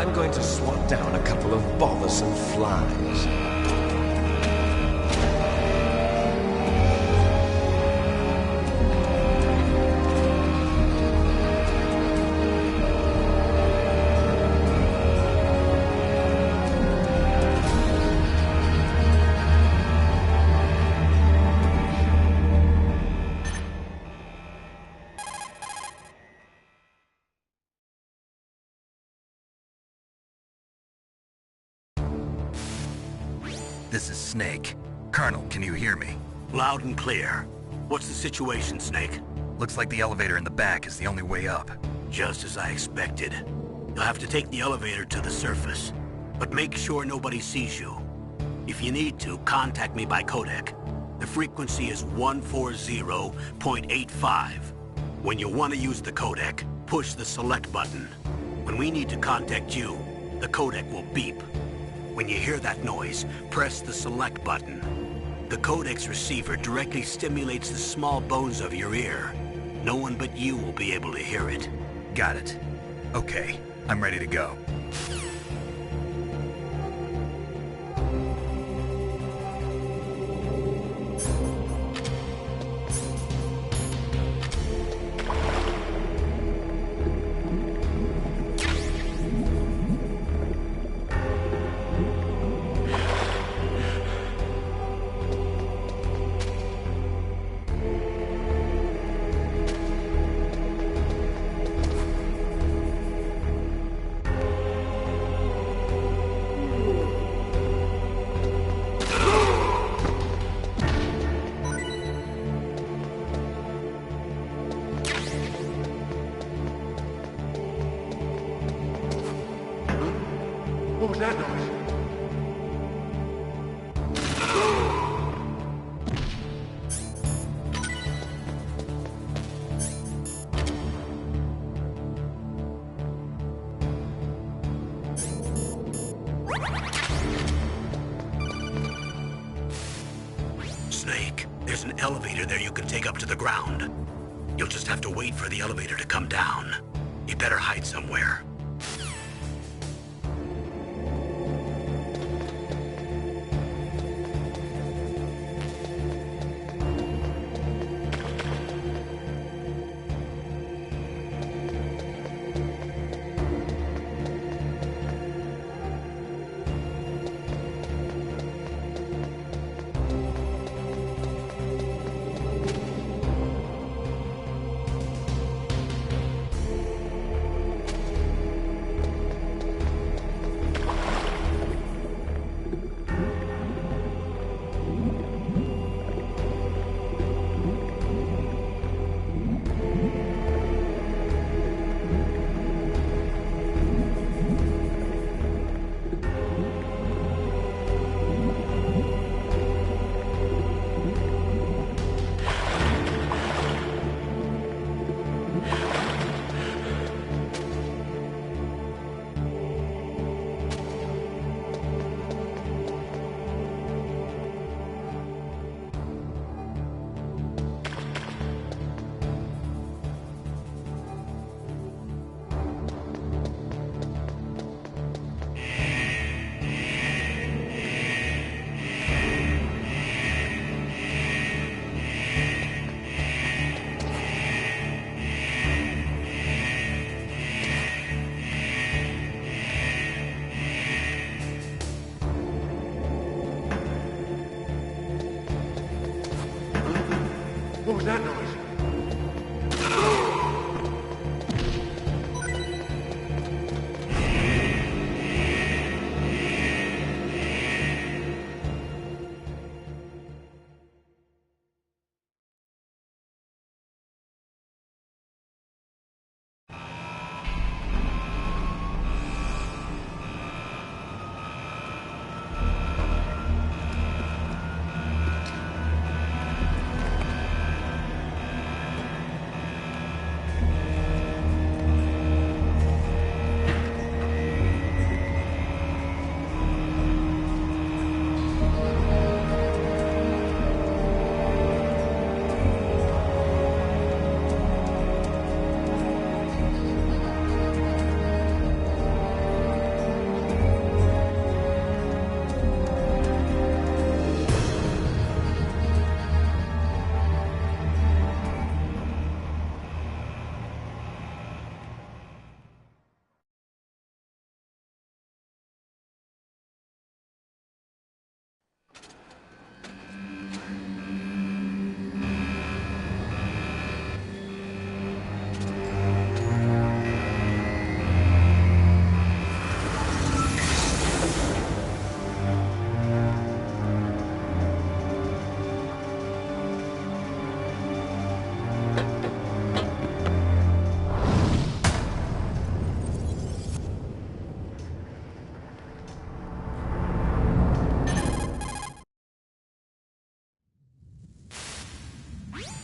I'm going to swat down a couple of bothersome flies. This is Snake. Colonel, can you hear me? Loud and clear. What's the situation, Snake? Looks like the elevator in the back is the only way up. Just as I expected. You'll have to take the elevator to the surface. But make sure nobody sees you. If you need to, contact me by codec. The frequency is 140.85. When you want to use the codec, push the select button. When we need to contact you, the codec will beep. When you hear that noise, press the select button. The codec's receiver directly stimulates the small bones of your ear. No one but you will be able to hear it. Got it. Okay, I'm ready to go. What was that noise? Snake, there's an elevator there you can take up to the ground. You'll just have to wait for the elevator to come down. You better hide somewhere. What was that noise?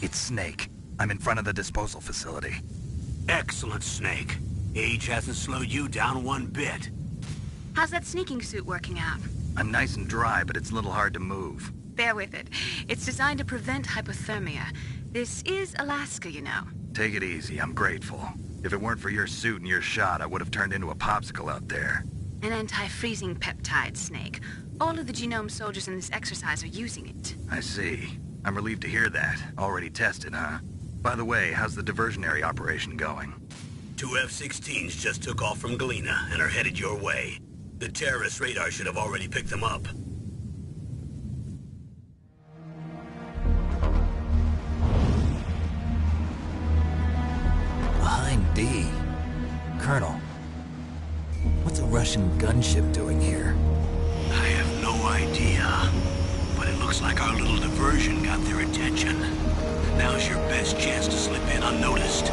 It's Snake. I'm in front of the disposal facility. Excellent, Snake. Age hasn't slowed you down one bit. How's that sneaking suit working out? I'm nice and dry, but it's a little hard to move. Bear with it. It's designed to prevent hypothermia. This is Alaska, you know. Take it easy, I'm grateful. If it weren't for your suit and your shot, I would have turned into a popsicle out there. An anti-freezing peptide, Snake. All of the genome soldiers in this exercise are using it. I see. I'm relieved to hear that. Already tested, huh? By the way, how's the diversionary operation going? 2 F-16s just took off from Galena and are headed your way. The terrorist radar should have already picked them up. Behind D. Colonel, what's a Russian gunship doing here? I have no idea, but it looks like our little diversion got their attention. Now's your best chance to slip in unnoticed.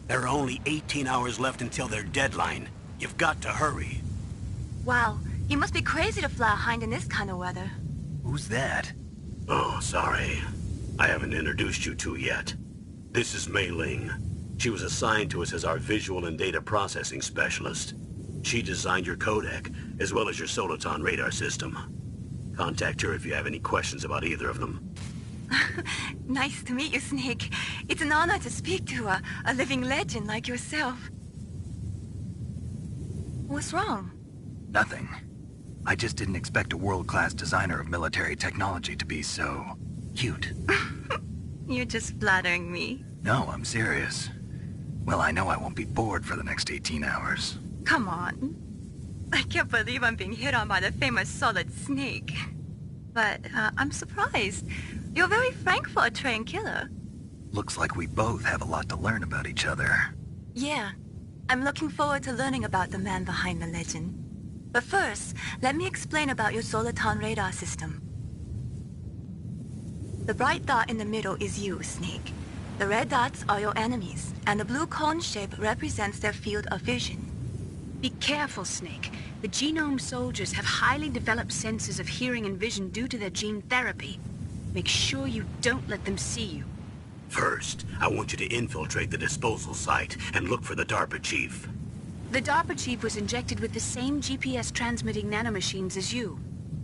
There are only 18 hours left until their deadline. You've got to hurry. Wow, you must be crazy to fly a hind in this kind of weather. Who's that? Oh, sorry. I haven't introduced you to yet. This is Mei Ling. She was assigned to us as our visual and data processing specialist. She designed your codec, as well as your Soliton radar system. Contact her if you have any questions about either of them. Nice to meet you, Snake. It's an honor to speak to a living legend like yourself. What's wrong? Nothing. I just didn't expect a world-class designer of military technology to be so cute. You're just flattering me. No, I'm serious. Well, I know I won't be bored for the next 18 hours. Come on. I can't believe I'm being hit on by the famous Solid Snake. But I'm surprised. You're very frank for a trained killer. Looks like we both have a lot to learn about each other. Yeah. I'm looking forward to learning about the man behind the legend. But first, let me explain about your Soliton radar system. The bright dot in the middle is you, Snake. The red dots are your enemies, and the blue cone shape represents their field of vision. Be careful, Snake. The genome soldiers have highly developed senses of hearing and vision due to their gene therapy. Make sure you don't let them see you. First, I want you to infiltrate the disposal site and look for the DARPA chief. The DARPA chief was injected with the same GPS transmitting nanomachines as you.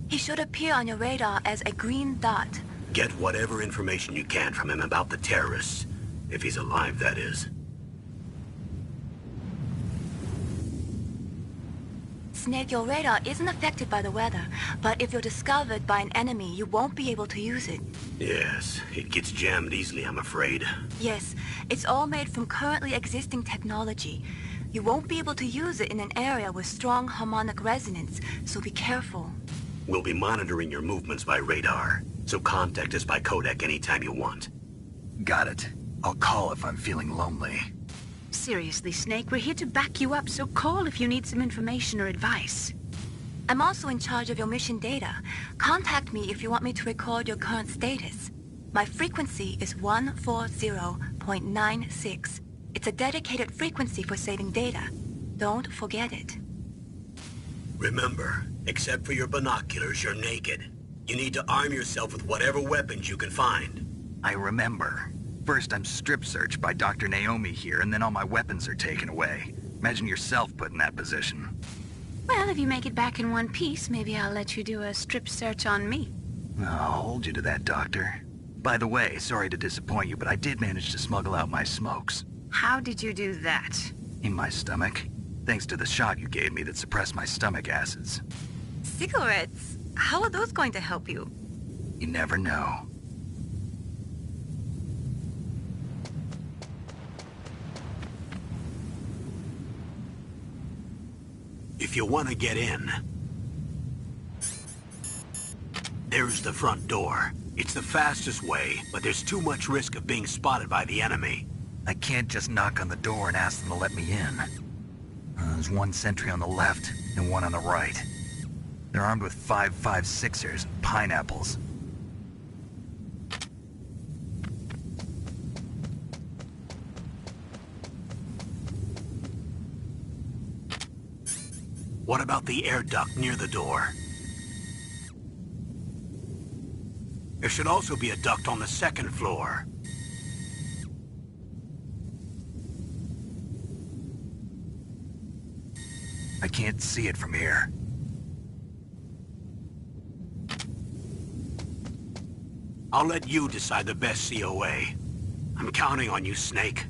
He should appear on your radar as a green dot. Get whatever information you can from him about the terrorists. If he's alive, that is. Snake, your radar isn't affected by the weather, but if you're discovered by an enemy, you won't be able to use it. Yes, it gets jammed easily, I'm afraid. Yes, it's all made from currently existing technology. You won't be able to use it in an area with strong harmonic resonance, so be careful. We'll be monitoring your movements by radar, so contact us by codec anytime you want. Got it. I'll call if I'm feeling lonely. Seriously, Snake, we're here to back you up, so call if you need some information or advice. I'm also in charge of your mission data. Contact me if you want me to record your current status. My frequency is 140.96. It's a dedicated frequency for saving data. Don't forget it. Remember, except for your binoculars, you're naked. You need to arm yourself with whatever weapons you can find. I remember. First, I'm strip-searched by Dr. Naomi here, and then all my weapons are taken away. Imagine yourself put in that position. Well, if you make it back in one piece, maybe I'll let you do a strip search on me. I'll hold you to that, Doctor. By the way, sorry to disappoint you, but I did manage to smuggle out my smokes. How did you do that? In my stomach. Thanks to the shot you gave me that suppressed my stomach acids. Cigarettes? How are those going to help you? You never know. If you want to get in, there's the front door. It's the fastest way, but there's too much risk of being spotted by the enemy. I can't just knock on the door and ask them to let me in. There's one sentry on the left and one on the right. They're armed with 5.56ers and pineapples. What about the air duct near the door? There should also be a duct on the second floor. I can't see it from here. I'll let you decide the best COA. I'm counting on you, Snake.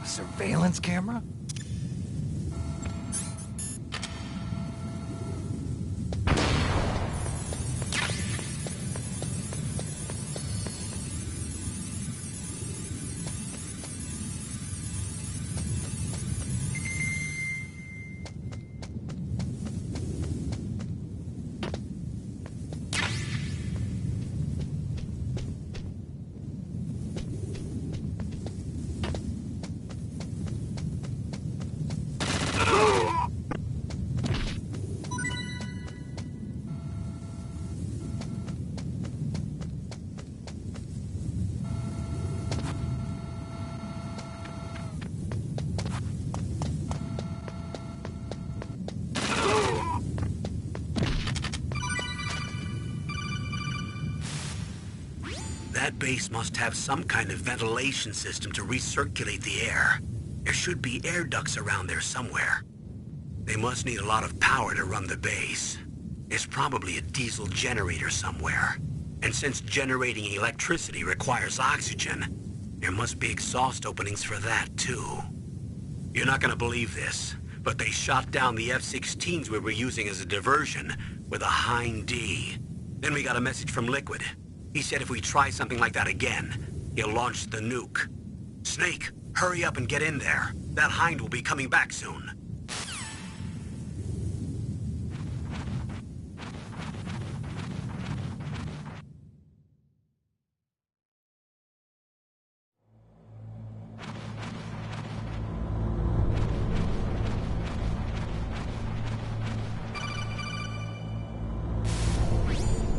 Surveillance camera? That base must have some kind of ventilation system to recirculate the air. There should be air ducts around there somewhere. They must need a lot of power to run the base. There's probably a diesel generator somewhere. And since generating electricity requires oxygen, there must be exhaust openings for that too. You're not gonna believe this, but they shot down the F-16s we were using as a diversion with a Hind D. Then we got a message from Liquid. He said if we try something like that again, he'll launch the nuke. Snake, hurry up and get in there. That Hind will be coming back soon.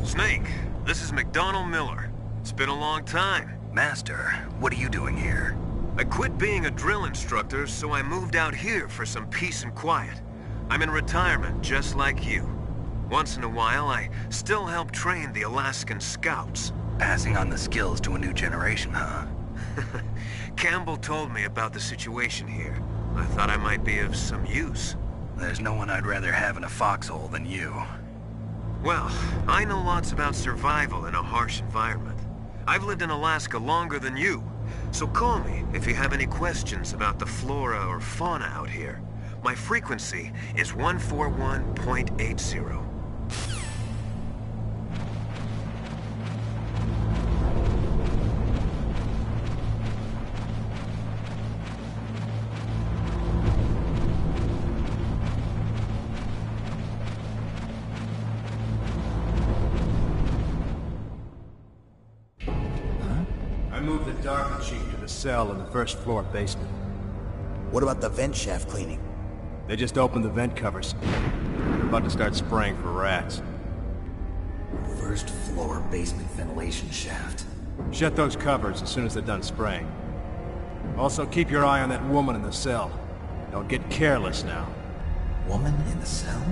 Snake, this is McDonald Miller. It's been a long time. Master, what are you doing here? I quit being a drill instructor, so I moved out here for some peace and quiet. I'm in retirement, just like you. Once in a while, I still help train the Alaskan Scouts. Passing on the skills to a new generation, huh? Campbell told me about the situation here. I thought I might be of some use. There's no one I'd rather have in a foxhole than you. Well, I know lots about survival in a harsh environment. I've lived in Alaska longer than you, so call me if you have any questions about the flora or fauna out here. My frequency is 141.80. I moved the Darker Chief to the cell in the first floor basement. What about the vent shaft cleaning? They just opened the vent covers. They're about to start spraying for rats. First floor basement ventilation shaft. Shut those covers as soon as they're done spraying. Also, keep your eye on that woman in the cell. Don't get careless now. Woman in the cell?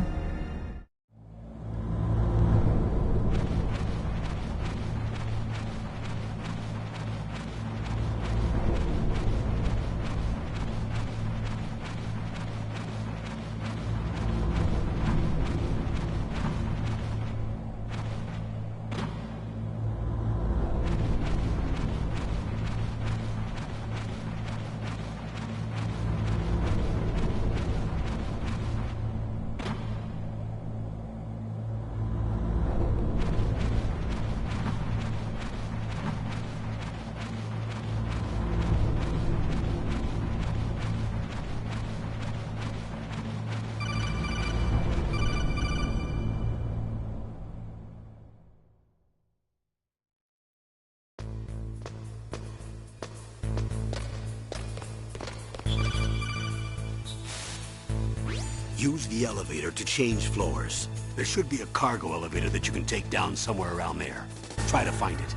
Use the elevator to change floors. There should be a cargo elevator that you can take down somewhere around there. Try to find it.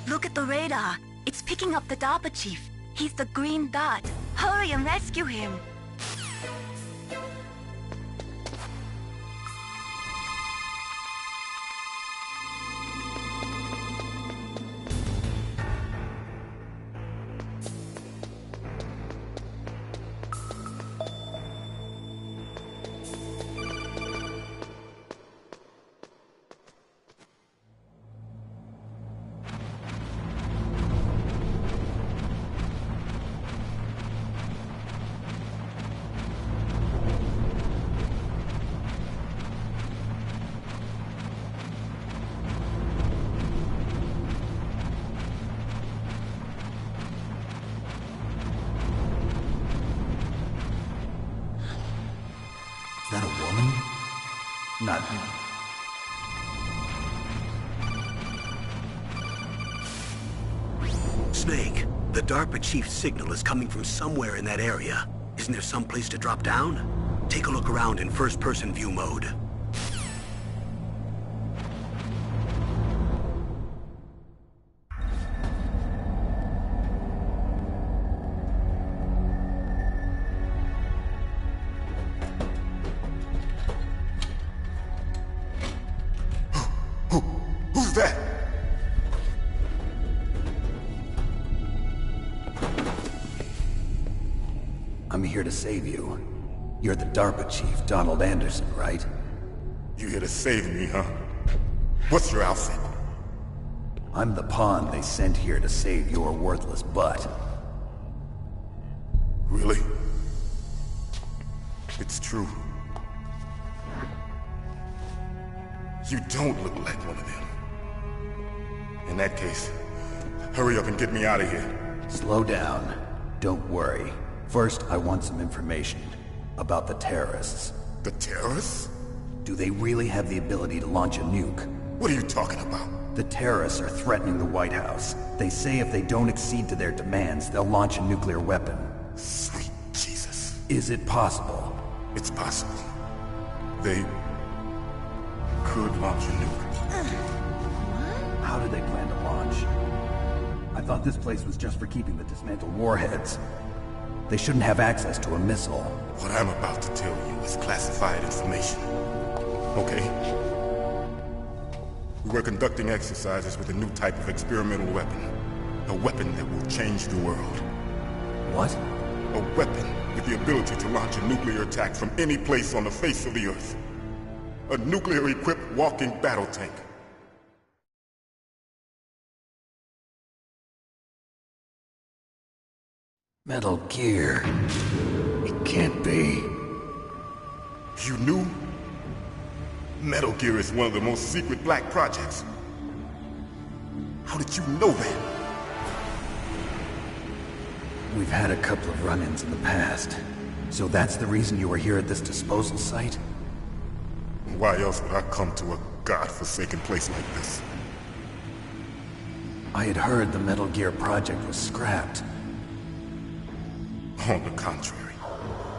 Look at the radar. It's picking up the DARPA chief. He's the green dot. Hurry and rescue him. Is that a woman? Not... Snake, the DARPA chief's signal is coming from somewhere in that area. Isn't there some place to drop down? Take a look around in first-person view mode. Who's that? I'm here to save you. You're the DARPA chief, Donald Anderson, right? You here to save me, huh? What's your outfit? I'm the pawn they sent here to save your worthless butt. Really? It's true. You don't look like one of them. In that case, hurry up and get me out of here. Slow down. Don't worry. First, I want some information about the terrorists. The terrorists? Do they really have the ability to launch a nuke? What are you talking about? The terrorists are threatening the White House. They say if they don't accede to their demands, they'll launch a nuclear weapon. Sweet Jesus. Is it possible? It's possible. They could launch a nuke. How do they plan to launch? I thought this place was just for keeping the dismantled warheads. They shouldn't have access to a missile. What I'm about to tell you is classified information. Okay? We were conducting exercises with a new type of experimental weapon. A weapon that will change the world. What? A weapon with the ability to launch a nuclear attack from any place on the face of the Earth. A nuclear-equipped walking battle tank. Metal Gear. It can't be. You knew? Metal Gear is one of the most secret black projects. How did you know that? We've had a couple of run-ins in the past. So that's the reason you were here at this disposal site? Why else would I come to a godforsaken place like this? I had heard the Metal Gear project was scrapped. On the contrary,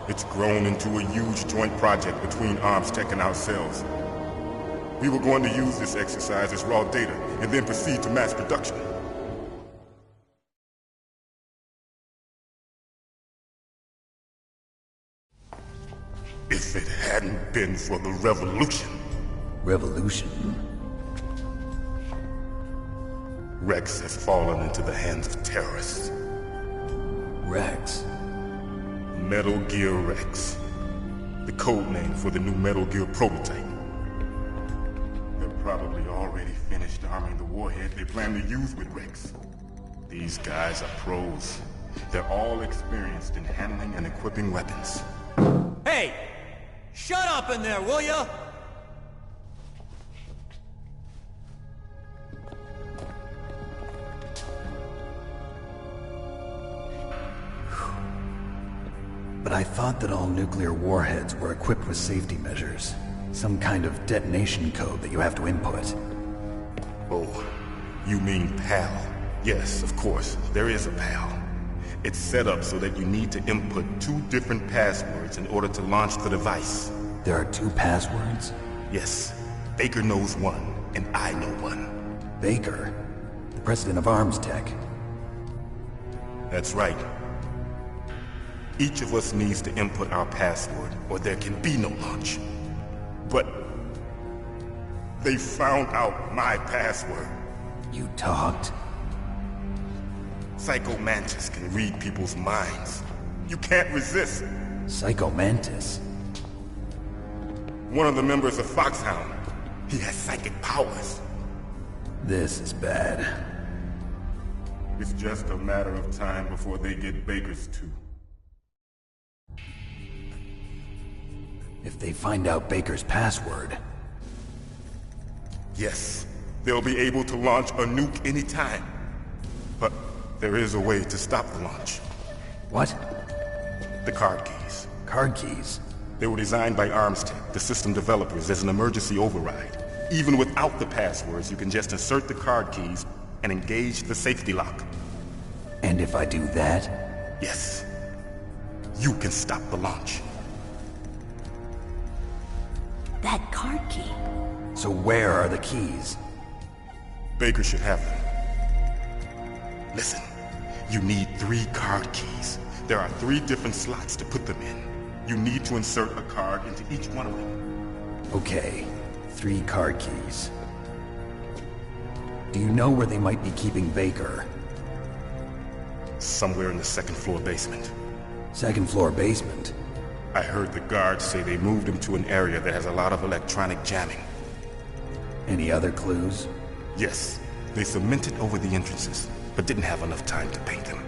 it's grown into a huge joint project between ArmsTech and ourselves. We were going to use this exercise as raw data and then proceed to mass production. If it hadn't been for the revolution... Revolution? Rex has fallen into the hands of terrorists. Rex? Metal Gear Rex. The code name for the new Metal Gear prototype. They're probably already finished arming the warhead they plan to use with Rex. These guys are pros. They're all experienced in handling and equipping weapons. Hey! Shut up in there, will ya? But I thought that all nuclear warheads were equipped with safety measures. Some kind of detonation code that you have to input. Oh, you mean PAL? Yes, of course, there is a PAL. It's set up so that you need to input 2 different passwords in order to launch the device. There are 2 passwords? Yes. Baker knows one, and I know one. Baker? The president of ArmsTech? That's right. Each of us needs to input our password, or there can be no launch. But... they found out my password. You talked? Psycho Mantis can read people's minds. You can't resist. Psycho Mantis? One of the members of Foxhound. He has psychic powers. This is bad. It's just a matter of time before they get Baker's too. If they find out Baker's password... Yes, they'll be able to launch a nuke anytime. But there is a way to stop the launch. What? The card keys. Card keys? They were designed by ArmsTech, the system developers, as an emergency override. Even without the passwords, you can just insert the card keys and engage the safety lock. And if I do that? Yes. You can stop the launch. That card key. So where are the keys? Baker should have them. Listen, you need 3 card keys. There are 3 different slots to put them in. You need to insert a card into each one of them. Okay, 3 card keys. Do you know where they might be keeping Baker? Somewhere in the 2nd floor basement. 2nd floor basement? I heard the guards say they moved him to an area that has a lot of electronic jamming. Any other clues? Yes. They cemented over the entrances, but didn't have enough time to paint them.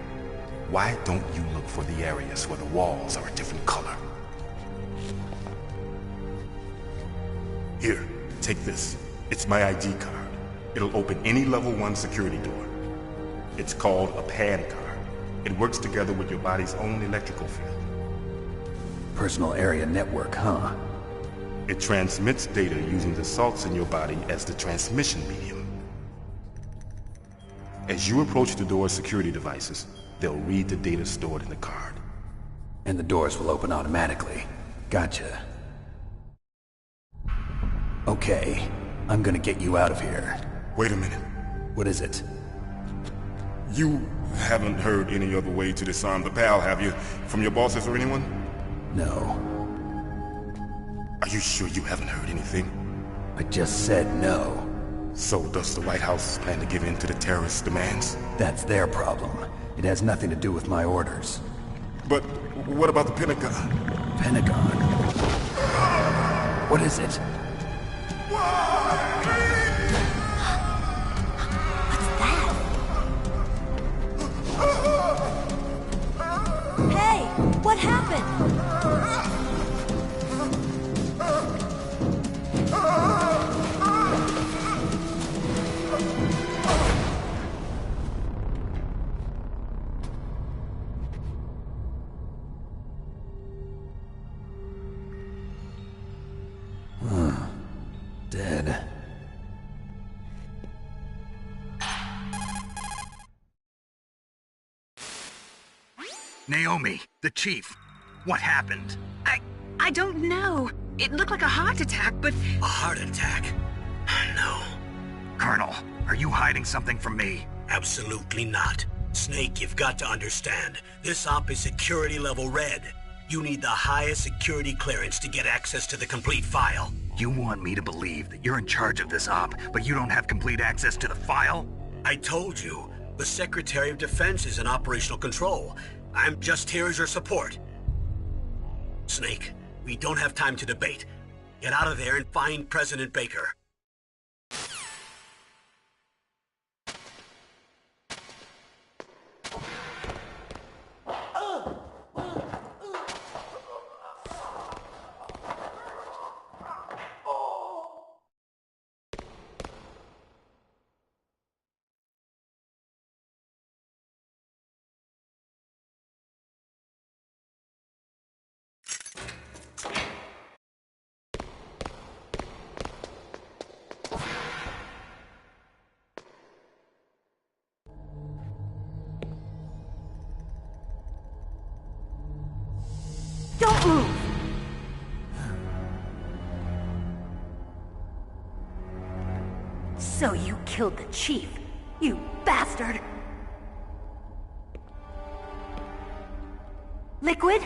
Why don't you look for the areas where the walls are a different color? Here, take this. It's my ID card. It'll open any level 1 security door. It's called a PAN card. It works together with your body's own electrical field. Personal area network, huh? It transmits data using the salts in your body as the transmission medium. As you approach the door's security devices, they'll read the data stored in the card. And the doors will open automatically. Gotcha. Okay, I'm gonna get you out of here. Wait a minute. What is it? You haven't heard any other way to disarm the PAL, have you? From your bosses or anyone? No. Are you sure you haven't heard anything? I just said no. So does the White House plan to give in to the terrorists' demands? That's their problem. It has nothing to do with my orders. But what about the Pentagon? Pentagon? What is it? What's that? Hey! What happened? Naomi, the chief. What happened? I don't know. It looked like a heart attack, but... A heart attack? No. Colonel, are you hiding something from me? Absolutely not. Snake, you've got to understand. This op is security level red. You need the highest security clearance to get access to the complete file. You want me to believe that you're in charge of this op, but you don't have complete access to the file? I told you. The Secretary of Defense is in operational control. I'm just here as your support. Snake, we don't have time to debate. Get out of there and find President Baker. Don't move! So you killed the chief, you bastard! Liquid?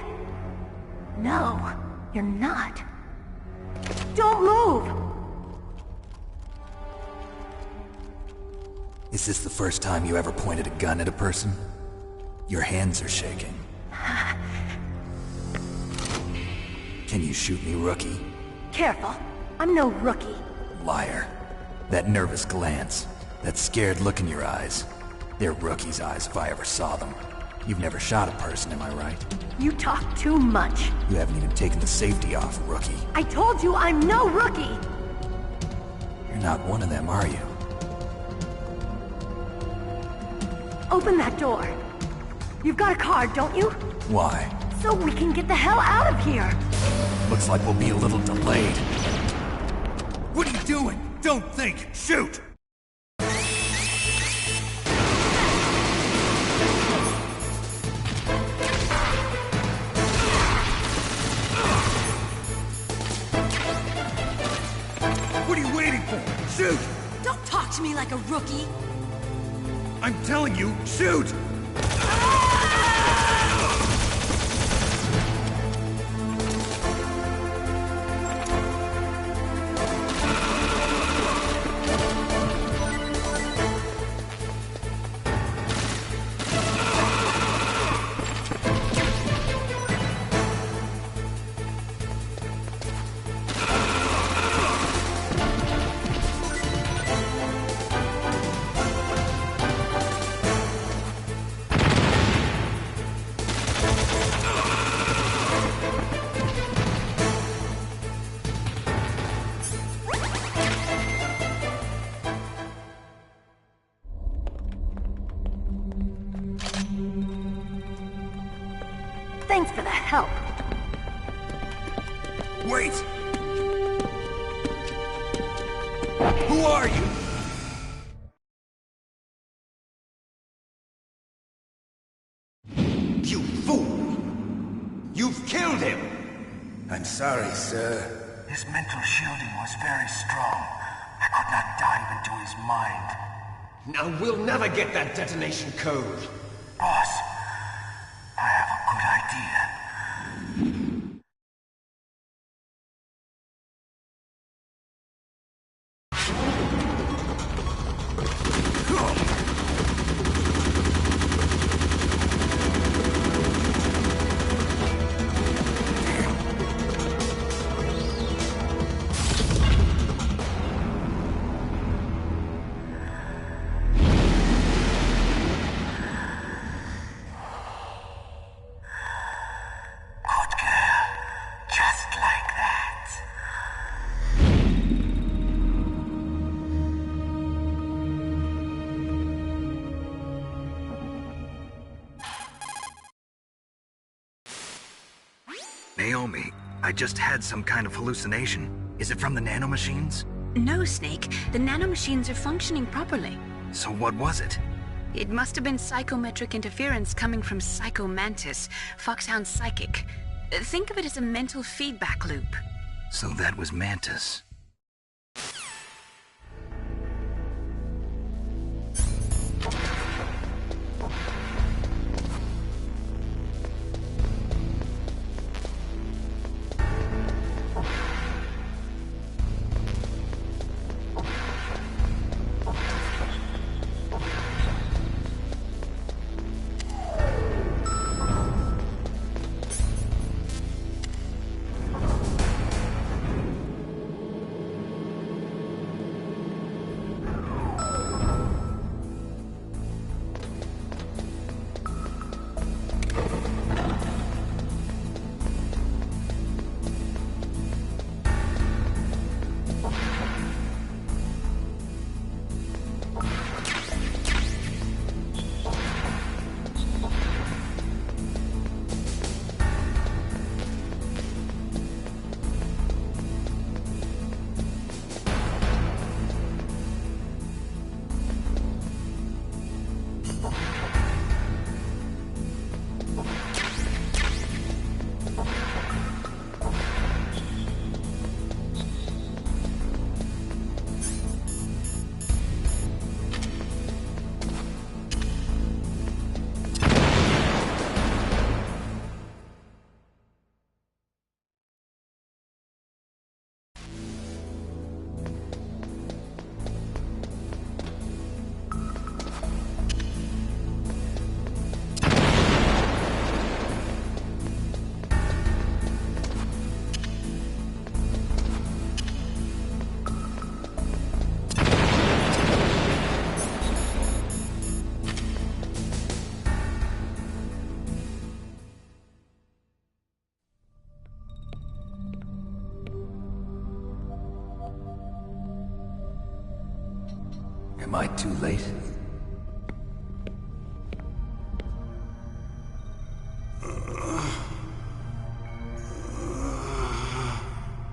No, you're not. Don't move! Is this the first time you ever pointed a gun at a person? Your hands are shaking. Can you shoot me, rookie? Careful, I'm no rookie. Liar. That nervous glance, that scared look in your eyes. They're rookie's eyes if I ever saw them. You've never shot a person, am I right? You talk too much. You haven't even taken the safety off, rookie. I told you I'm no rookie! You're not one of them, are you? Open that door. You've got a card, don't you? Why? So we can get the hell out of here! Looks like we'll be a little delayed. What are you doing? Don't think! Shoot! What are you waiting for? Shoot! Don't talk to me like a rookie! I'm telling you, shoot! Thanks for the help. Wait! Who are you? You fool! You've killed him! I'm sorry, sir. His mental shielding was very strong. I could not dive into his mind. Now we'll never get that detonation code. Boss, I have a good idea. Naomi, I just had some kind of hallucination. Is it from the nanomachines? No, Snake. The nanomachines are functioning properly. So what was it? It must have been psychometric interference coming from Psycho Mantis, Foxhound's psychic. Think of it as a mental feedback loop. So that was Mantis. Am I too late?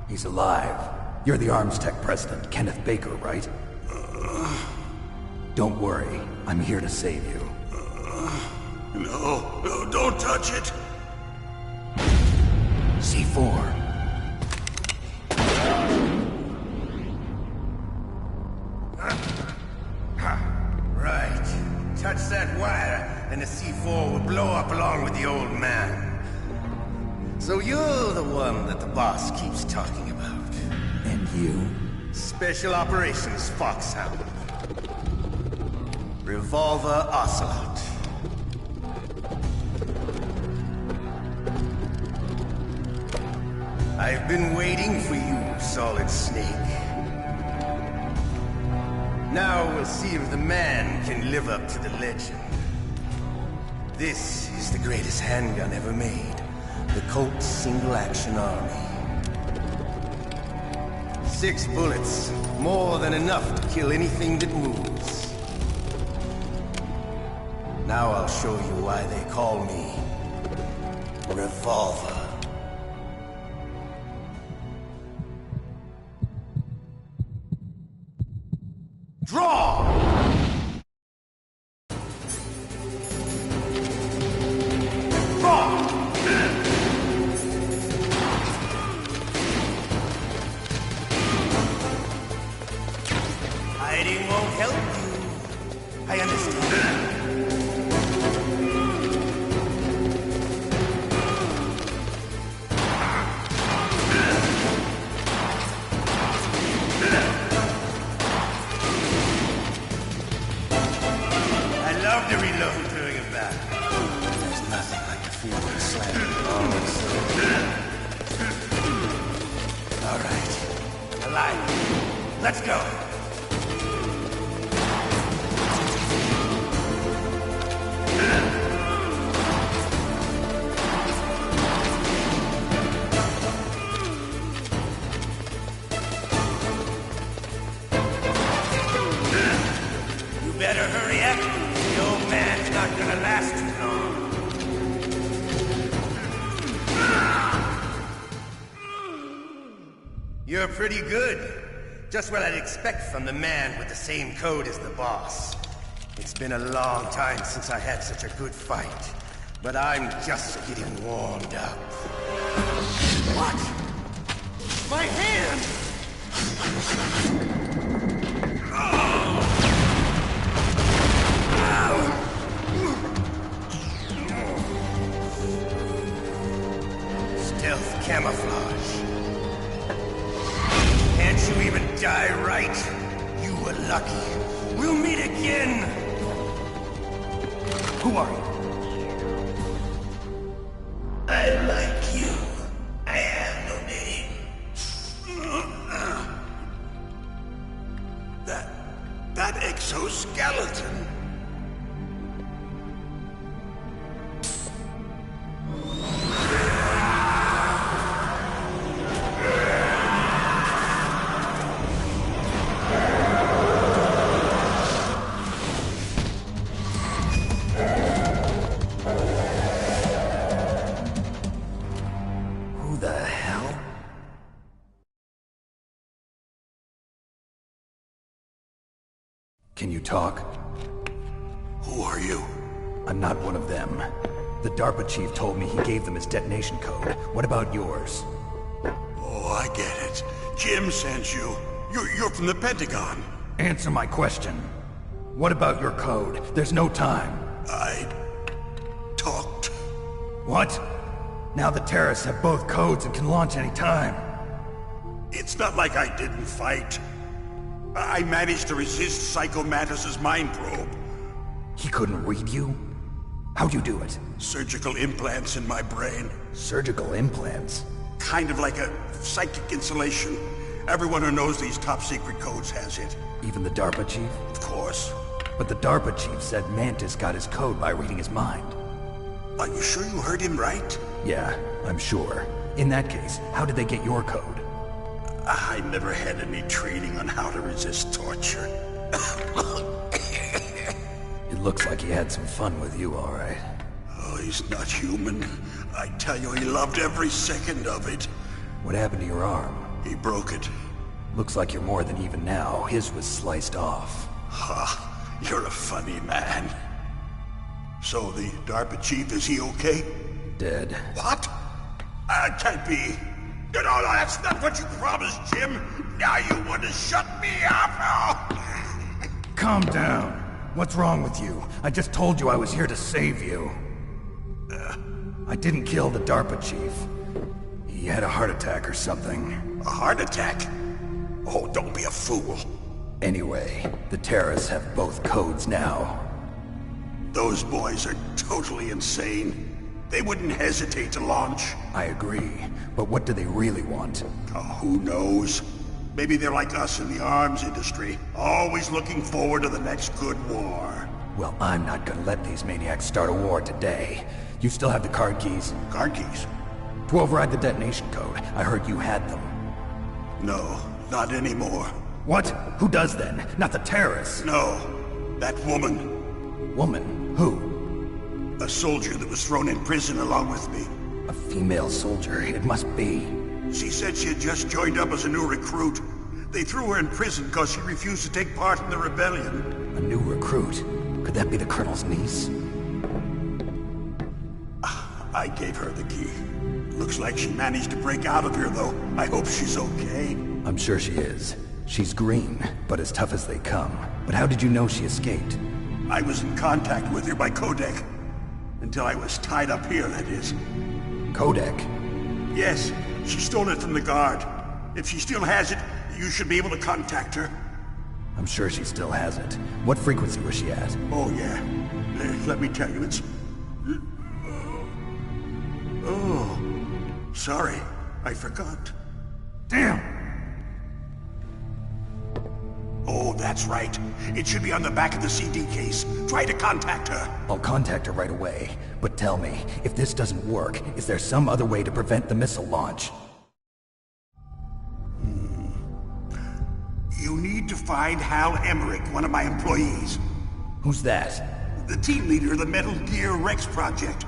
He's alive. You're the Arms Tech president, Kenneth Baker, right? Don't worry. I'm here to save you. No, don't touch it! C4. Right. Touch that wire, and the C4 will blow up along with the old man. So you're the one that the boss keeps talking about. And you? Special Operations Foxhound. Revolver Ocelot. I've been waiting for you, Solid Snake. Now we'll see if the man can live up to the legend. This is the greatest handgun ever made. The Colt Single Action Army. 6 bullets, more than enough to kill anything that moves. Now I'll show you why they call me Revolver. Draw! Hiding won't help you. I understand. I love to reload during a battle. There's nothing like the feeling of slamming all right. Alive. Let's go. Better hurry up. The old man's not gonna last too long. You're pretty good. Just what I'd expect from the man with the same code as the boss. It's been a long time since I had such a good fight, but I'm just getting warmed up. What? My hand! Stealth camouflage. Can't you even die right? You were lucky. We'll meet again! Who are you? I like you. I have no name. That exoskeleton. Who the hell? Can you talk? Who are you? I'm not one of them. The DARPA chief told me he gave them his detonation code. What about yours? Oh, I get it. Jim sent you. You're from the Pentagon. Answer my question. What about your code? There's no time. I talked. What? Now the terrorists have both codes and can launch any time. It's not like I didn't fight. I managed to resist Psycho Mantis's mind probe. He couldn't read you? How'd you do it? Surgical implants in my brain. Surgical implants? Kind of like a psychic insulation. Everyone who knows these top secret codes has it. Even the DARPA chief? Of course. But the DARPA chief said Mantis got his code by reading his mind. Are you sure you heard him right? Yeah, I'm sure. In that case, how did they get your code? I never had any training on how to resist torture. It looks like he had some fun with you, all right. Oh, he's not human. I tell you, he loved every second of it. What happened to your arm? He broke it. Looks like you're more than even now. His was sliced off. Ha, you're a funny man. So the DARPA chief, is he okay? Dead. What? Can't be. No, that's not what you promised, Jim. Now you want to shut me up? Calm down. What's wrong with you? I just told you I was here to save you. I didn't kill the DARPA chief. He had a heart attack or something. A heart attack? Oh, don't be a fool. Anyway, the terrorists have both codes now. Those boys are totally insane. They wouldn't hesitate to launch. I agree, but what do they really want? Oh, who knows? Maybe they're like us in the arms industry, always looking forward to the next good war. Well, I'm not gonna let these maniacs start a war today. You still have the card keys? Card keys? To override the detonation code. I heard you had them. No, not anymore. What? Who does then? Not the terrorists? No, that woman. Woman? Who? A soldier that was thrown in prison along with me. A female soldier, it must be. She said she had just joined up as a new recruit. They threw her in prison because she refused to take part in the rebellion. A new recruit? Could that be the Colonel's niece? I gave her the key. Looks like she managed to break out of here, though. I hope she's okay. I'm sure she is. She's green, but as tough as they come. But how did you know she escaped? I was in contact with her by codec. Until I was tied up here, that is. Codec? Yes, she stole it from the guard. If she still has it, you should be able to contact her. I'm sure she still has it. What frequency was she at? Oh, yeah. Let me tell you, it's... Oh, sorry. I forgot. Damn! Oh, that's right. It should be on the back of the CD case. Try to contact her. I'll contact her right away. But tell me, if this doesn't work, is there some other way to prevent the missile launch? You need to find Hal Emmerich, one of my employees. Who's that? The team leader of the Metal Gear Rex project.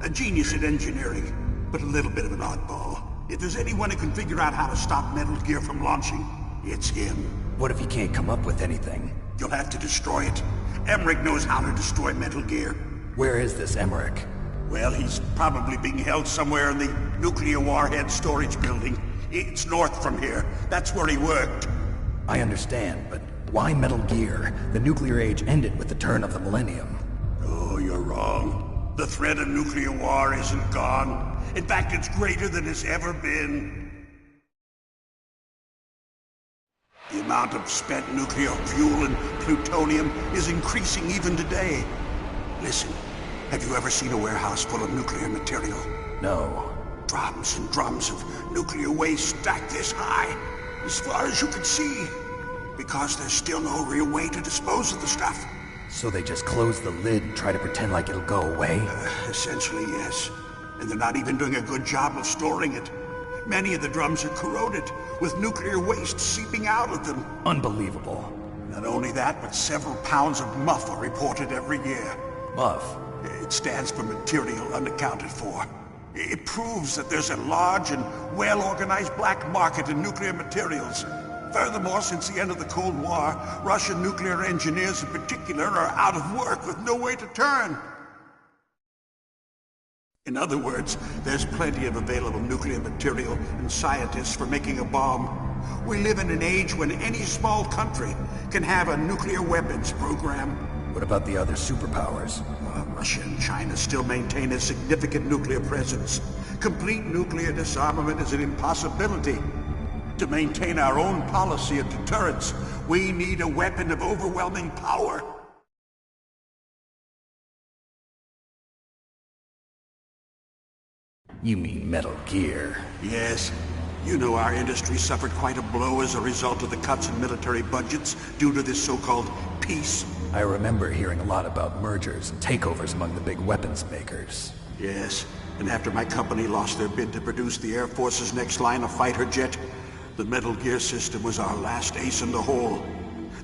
A genius at engineering, but a little bit of an oddball. If there's anyone who can figure out how to stop Metal Gear from launching, it's him. What if he can't come up with anything? You'll have to destroy it. Emmerich knows how to destroy Metal Gear. Where is this Emmerich? Well, he's probably being held somewhere in the nuclear warhead storage building. It's north from here. That's where he worked. I understand, but why Metal Gear? The nuclear age ended with the turn of the millennium. Oh, you're wrong. The threat of nuclear war isn't gone. In fact, it's greater than it's ever been. The amount of spent nuclear fuel and plutonium is increasing even today. Listen, have you ever seen a warehouse full of nuclear material? No. Drums and drums of nuclear waste stacked this high, as far as you can see. Because there's still no real way to dispose of the stuff. So they just close the lid and try to pretend like it'll go away? Essentially, yes. And they're not even doing a good job of storing it. Many of the drums are corroded, with nuclear waste seeping out of them. Unbelievable. Not only that, but several pounds of muff are reported every year. Muff? It stands for material unaccounted for. It proves that there's a large and well-organized black market in nuclear materials. Furthermore, since the end of the Cold War, Russian nuclear engineers in particular are out of work with no way to turn. In other words, there's plenty of available nuclear material and scientists for making a bomb. We live in an age when any small country can have a nuclear weapons program. What about the other superpowers? Russia and China still maintain a significant nuclear presence. Complete nuclear disarmament is an impossibility. To maintain our own policy of deterrence, we need a weapon of overwhelming power. You mean Metal Gear? Yes. You know our industry suffered quite a blow as a result of the cuts in military budgets due to this so-called peace. I remember hearing a lot about mergers and takeovers among the big weapons makers. Yes, and after my company lost their bid to produce the Air Force's next line of fighter jet, the Metal Gear system was our last ace in the hole.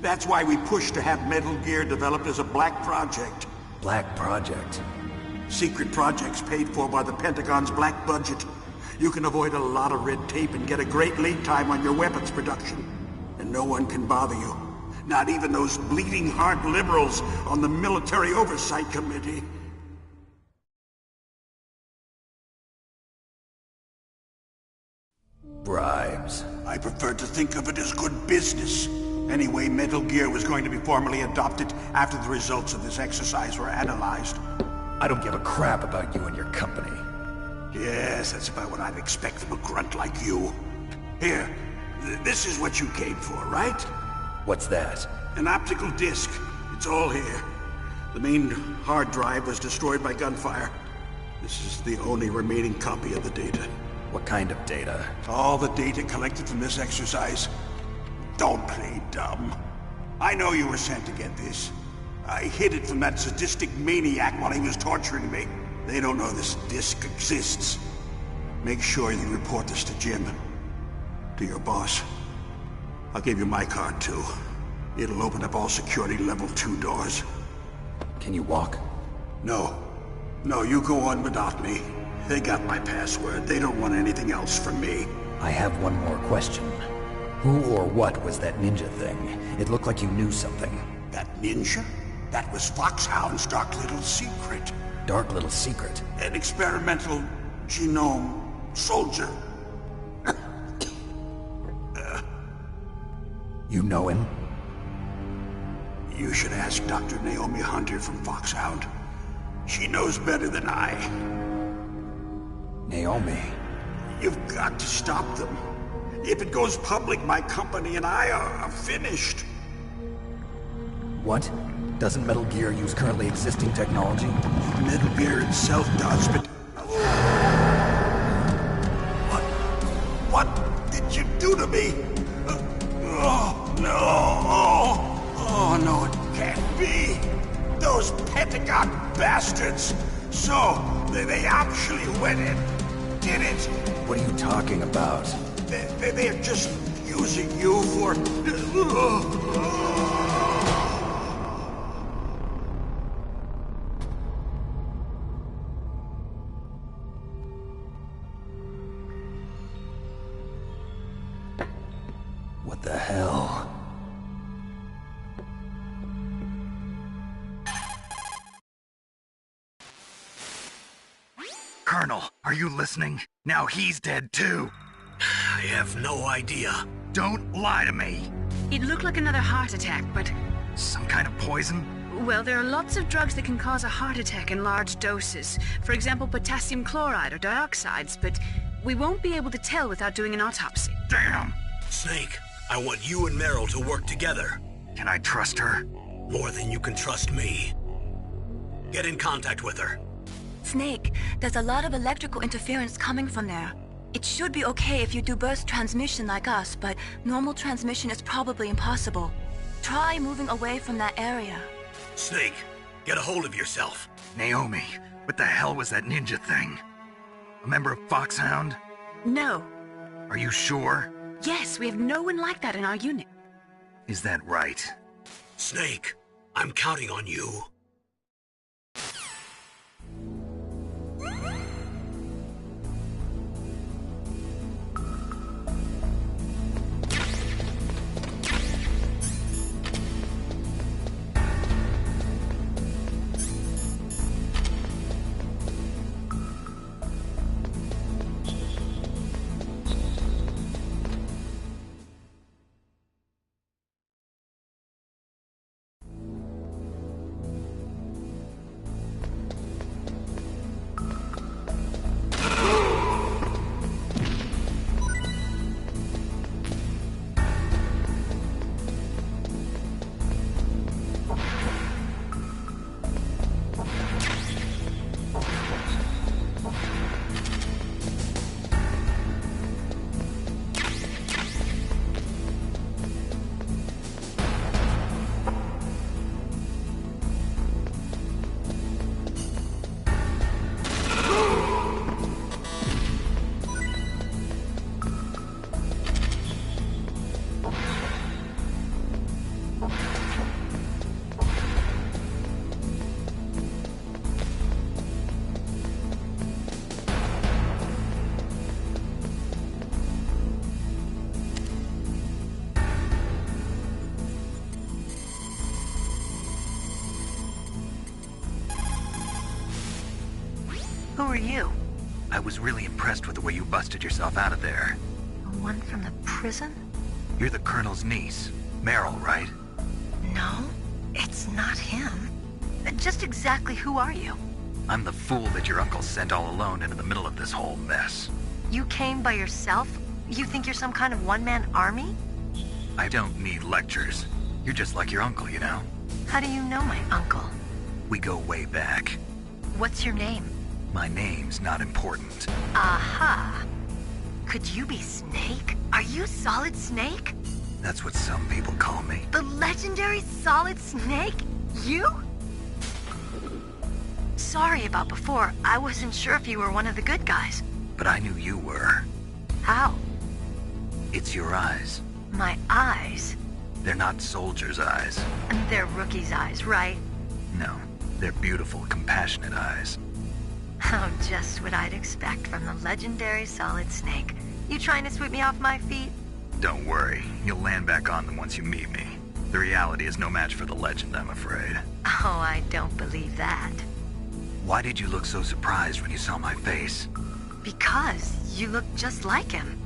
That's why we pushed to have Metal Gear developed as a black project. Black project? Secret projects paid for by the Pentagon's black budget. You can avoid a lot of red tape and get a great lead time on your weapons production. And no one can bother you. Not even those bleeding heart liberals on the Military Oversight Committee. Bribes. I prefer to think of it as good business. Anyway, Metal Gear was going to be formally adopted after the results of this exercise were analyzed. I don't give a crap about you and your company. Yes, that's about what I'd expect from a grunt like you. Here, this is what you came for, right? What's that? An optical disc. It's all here. The main hard drive was destroyed by gunfire. This is the only remaining copy of the data. What kind of data? All the data collected from this exercise. Don't play dumb. I know you were sent to get this. I hid it from that sadistic maniac while he was torturing me. They don't know this disc exists. Make sure you report this to Jim. To your boss. I'll give you my card, too. It'll open up all security level 2 doors. Can you walk? No. No, you go on without me. They got my password. They don't want anything else from me. I have one more question. Who or what was that ninja thing? It looked like you knew something. That ninja? That was Foxhound's dark little secret. Dark little secret? An experimental genome soldier. You know him? You should ask Dr. Naomi Hunter from Foxhound. She knows better than I. Naomi? You've got to stop them. If it goes public, my company and I are finished. What? Doesn't Metal Gear use currently existing technology? Metal Gear itself does, but... What did you do to me? Oh, no! Oh, no, it can't be! Those Pentagon bastards! So, they actually went and did it! What are you talking about? They're just using you for... What the hell? Colonel, are you listening? Now he's dead too. I have no idea. Don't lie to me. It looked like another heart attack, but... Some kind of poison? Well, there are lots of drugs that can cause a heart attack in large doses. For example, potassium chloride or dioxides, but we won't be able to tell without doing an autopsy. Damn! Snake, I want you and Meryl to work together. Can I trust her? More than you can trust me. Get in contact with her. Snake, there's a lot of electrical interference coming from there. It should be okay if you do burst transmission like us, but normal transmission is probably impossible. Try moving away from that area. Snake, get a hold of yourself. Naomi, what the hell was that ninja thing? A member of Foxhound? No. Are you sure? Yes, we have no one like that in our unit. Is that right? Snake, I'm counting on you. Who are you? I was really impressed with the way you busted yourself out of there. The one from the prison? You're the Colonel's niece, Meryl, right? No, it's not him. Just exactly who are you? I'm the fool that your uncle sent all alone into the middle of this whole mess. You came by yourself? You think you're some kind of one-man army? I don't need lectures. You're just like your uncle, you know? How do you know my uncle? We go way back. What's your name? My name's not important. Aha! Could you be Snake? Are you Solid Snake? That's what some people call me. The legendary Solid Snake? You? Sorry about before. I wasn't sure if you were one of the good guys. But I knew you were. How? It's your eyes. My eyes? They're not soldiers' eyes. They're rookies' eyes, right? No, they're beautiful, compassionate eyes. Oh, just what I'd expect from the legendary Solid Snake. You trying to sweep me off my feet? Don't worry, you'll land back on them once you meet me. The reality is no match for the legend, I'm afraid. Oh, I don't believe that. Why did you look so surprised when you saw my face? Because you look just like him.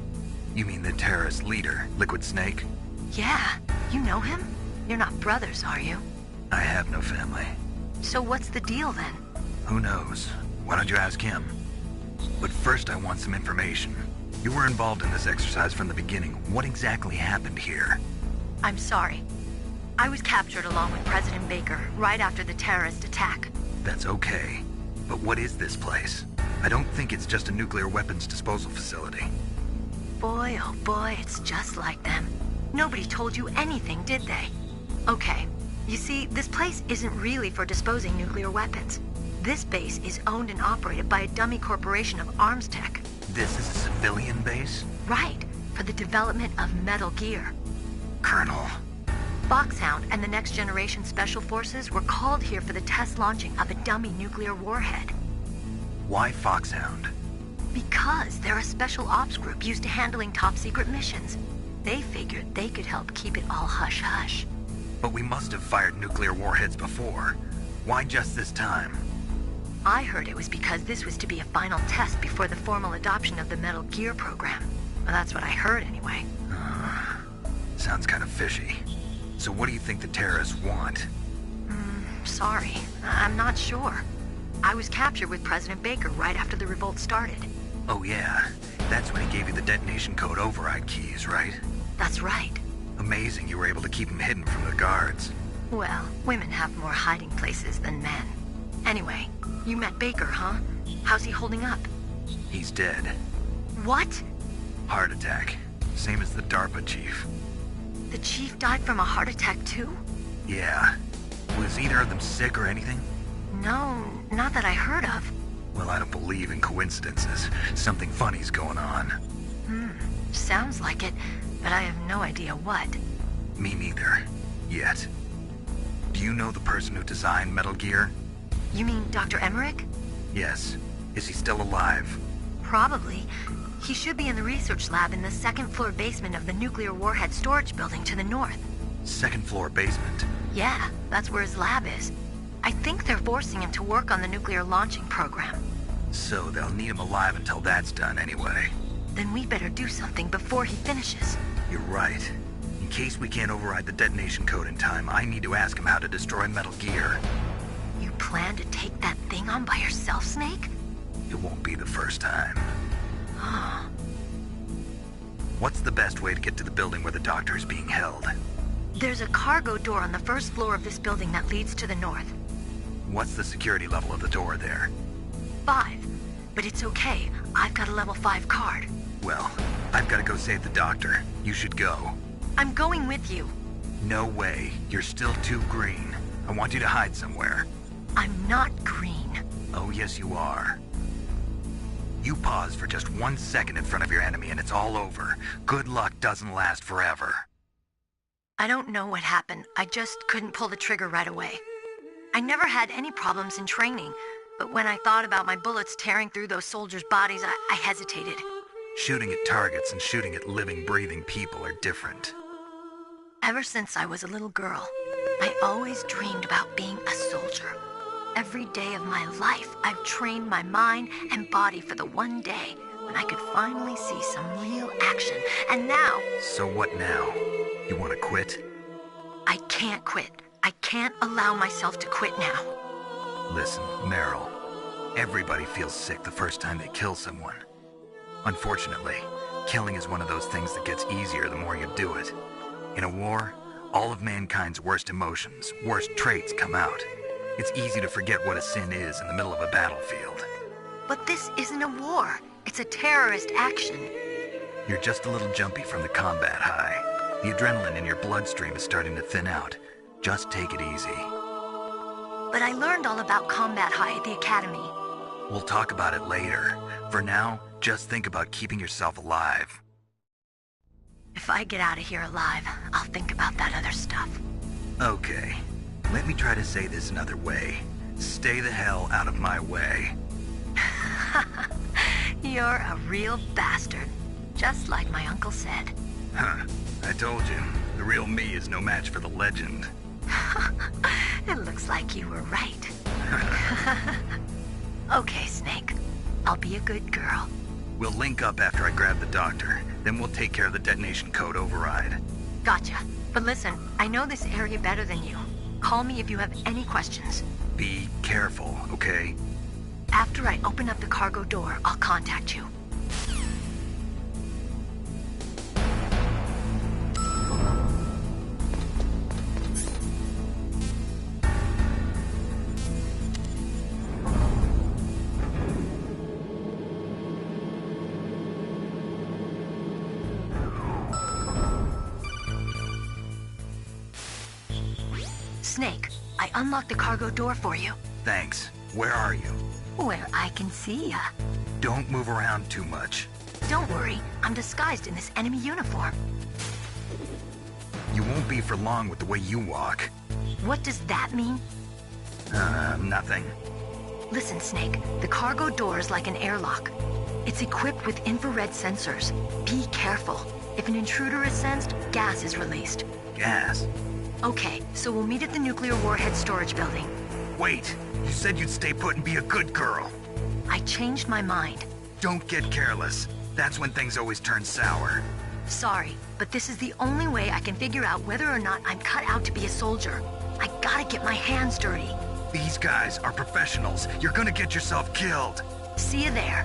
You mean the terrorist leader, Liquid Snake? Yeah, you know him? You're not brothers, are you? I have no family. So what's the deal then? Who knows? Why don't you ask him? But first I want some information. You were involved in this exercise from the beginning. What exactly happened here? I'm sorry. I was captured along with President Baker right after the terrorist attack. That's okay. But what is this place? I don't think it's just a nuclear weapons disposal facility. Boy, oh boy, it's just like them. Nobody told you anything, did they? Okay, you see, this place isn't really for disposing nuclear weapons. This base is owned and operated by a dummy corporation of arms tech. This is a civilian base? Right, for the development of Metal Gear. Colonel. Foxhound and the Next Generation Special Forces were called here for the test launching of a dummy nuclear warhead. Why Foxhound? Because they're a special ops group used to handling top-secret missions. They figured they could help keep it all hush-hush. But we must have fired nuclear warheads before. Why just this time? I heard it was because this was to be a final test before the formal adoption of the Metal Gear program. Well, that's what I heard anyway. Sounds kind of fishy. So what do you think the terrorists want? Sorry, I'm not sure. I was captured with President Baker right after the revolt started. Oh yeah, that's when he gave you the detonation code override keys, right? That's right. Amazing you were able to keep him hidden from the guards. Well, women have more hiding places than men. Anyway, you met Baker, huh? How's he holding up? He's dead. What? Heart attack. Same as the DARPA chief. The chief died from a heart attack too? Yeah. Was either of them sick or anything? No, not that I heard of. Well, I don't believe in coincidences. Something funny's going on. Sounds like it, but I have no idea what. Me neither. Yet. Do you know the person who designed Metal Gear? You mean Dr. Emmerich? Yes. Is he still alive? Probably. He should be in the research lab in the second-floor basement of the nuclear warhead storage building to the north. Second floor basement? Yeah, that's where his lab is. I think they're forcing him to work on the nuclear launching program. So they'll need him alive until that's done anyway. Then we better do something before he finishes. You're right. In case we can't override the detonation code in time, I need to ask him how to destroy Metal Gear. You plan to take that thing on by yourself, Snake? It won't be the first time. What's the best way to get to the building where the doctor is being held? There's a cargo door on the first floor of this building that leads to the north. What's the security level of the door there? 5. But it's okay. I've got a level 5 card. Well, I've got to go save the doctor. You should go. I'm going with you. No way. You're still too green. I want you to hide somewhere. I'm not green. Oh, yes, you are. You pause for just 1 second in front of your enemy and it's all over. Good luck doesn't last forever. I don't know what happened. I just couldn't pull the trigger right away. I never had any problems in training, but when I thought about my bullets tearing through those soldiers' bodies, I hesitated. Shooting at targets and shooting at living, breathing people are different. Ever since I was a little girl, I always dreamed about being a soldier. Every day of my life, I've trained my mind and body for the one day when I could finally see some real action. And now... So what now? You want to quit? I can't quit. I can't allow myself to quit now. Listen, Meryl. Everybody feels sick the first time they kill someone. Unfortunately, killing is one of those things that gets easier the more you do it. In a war, all of mankind's worst emotions, worst traits come out. It's easy to forget what a sin is in the middle of a battlefield. But this isn't a war. It's a terrorist action. You're just a little jumpy from the combat high. The adrenaline in your bloodstream is starting to thin out. Just take it easy. But I learned all about combat high at the academy. We'll talk about it later. For now, just think about keeping yourself alive. If I get out of here alive, I'll think about that other stuff. Okay. Let me try to say this another way. Stay the hell out of my way. You're a real bastard. Just like my uncle said. Huh. I told you. The real me is no match for the legend. It looks like you were right. Okay, Snake. I'll be a good girl. We'll link up after I grab the doctor. Then we'll take care of the detonation code override. Gotcha. But listen, I know this area better than you. Call me if you have any questions. Be careful, okay? After I open up the cargo door, I'll contact you. Snake, I unlocked the cargo door for you. Thanks. Where are you? Where I can see ya. Don't move around too much. Don't worry, I'm disguised in this enemy uniform. You won't be for long with the way you walk. What does that mean? Nothing. Listen, Snake, the cargo door is like an airlock. It's equipped with infrared sensors. Be careful. If an intruder is sensed, gas is released. Gas? Okay, so we'll meet at the nuclear warhead storage building. Wait, you said you'd stay put and be a good girl. I changed my mind. Don't get careless. That's when things always turn sour. Sorry, but this is the only way I can figure out whether or not I'm cut out to be a soldier. I gotta get my hands dirty. These guys are professionals. You're gonna get yourself killed. See you there.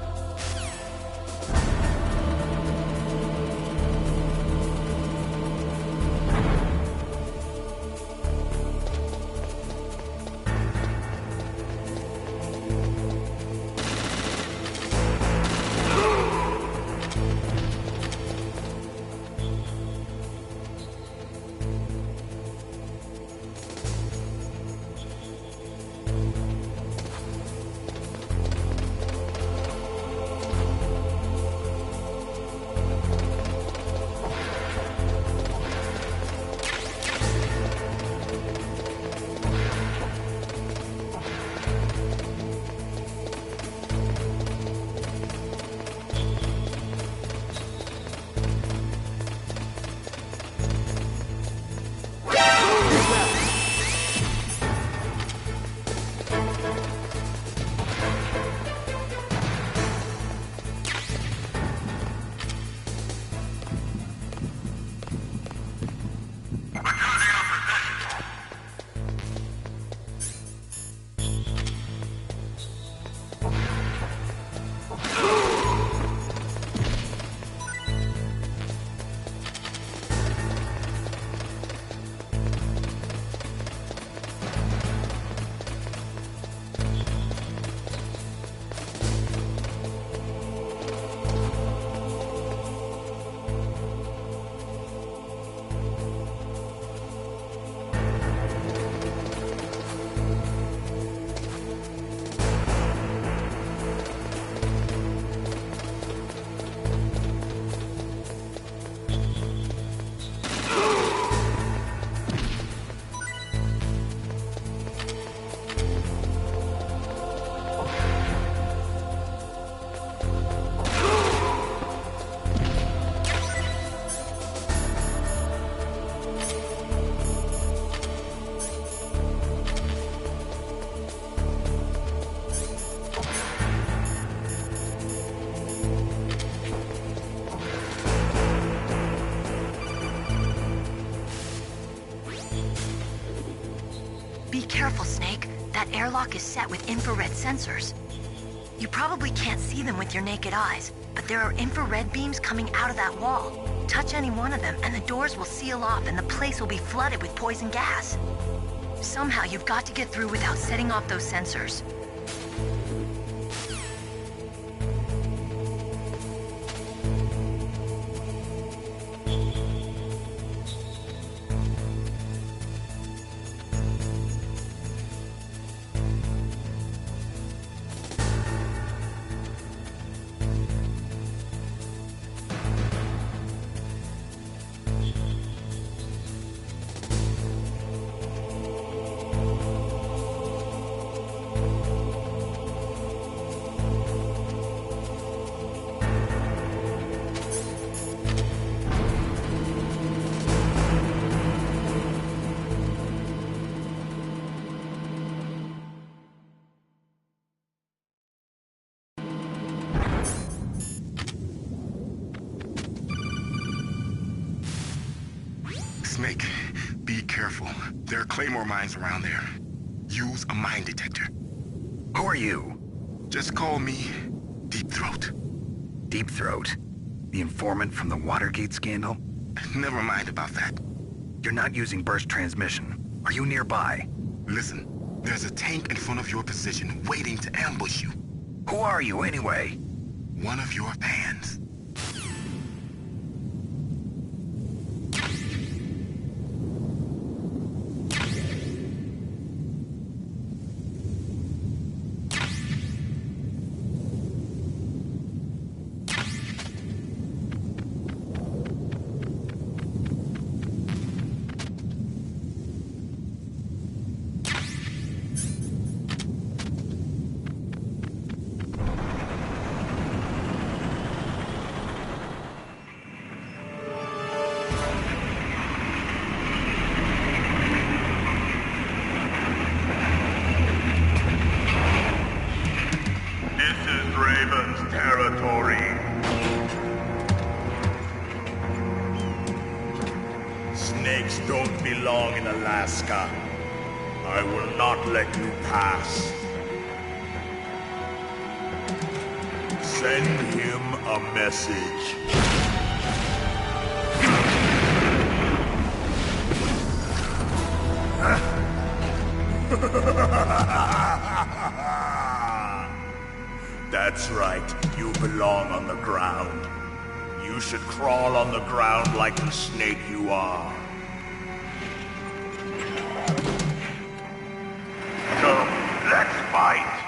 Be careful, Snake. That airlock is set with infrared sensors. You probably can't see them with your naked eyes, but there are infrared beams coming out of that wall. Touch any one of them and the doors will seal off and the place will be flooded with poison gas. Somehow you've got to get through without setting off those sensors. Snake, be careful. There are claymore mines around there. Use a mine detector. Who are you? Just call me Deep Throat. Deep Throat? The informant from the Watergate scandal? Never mind about that. You're not using burst transmission. Are you nearby? Listen, there's a tank in front of your position waiting to ambush you. Who are you anyway? One of your fans. territory. Snakes don't belong in Alaska. I will not let you pass. Send him a message. That's right, you belong on the ground. You should crawl on the ground like the snake you are. Come, let's fight!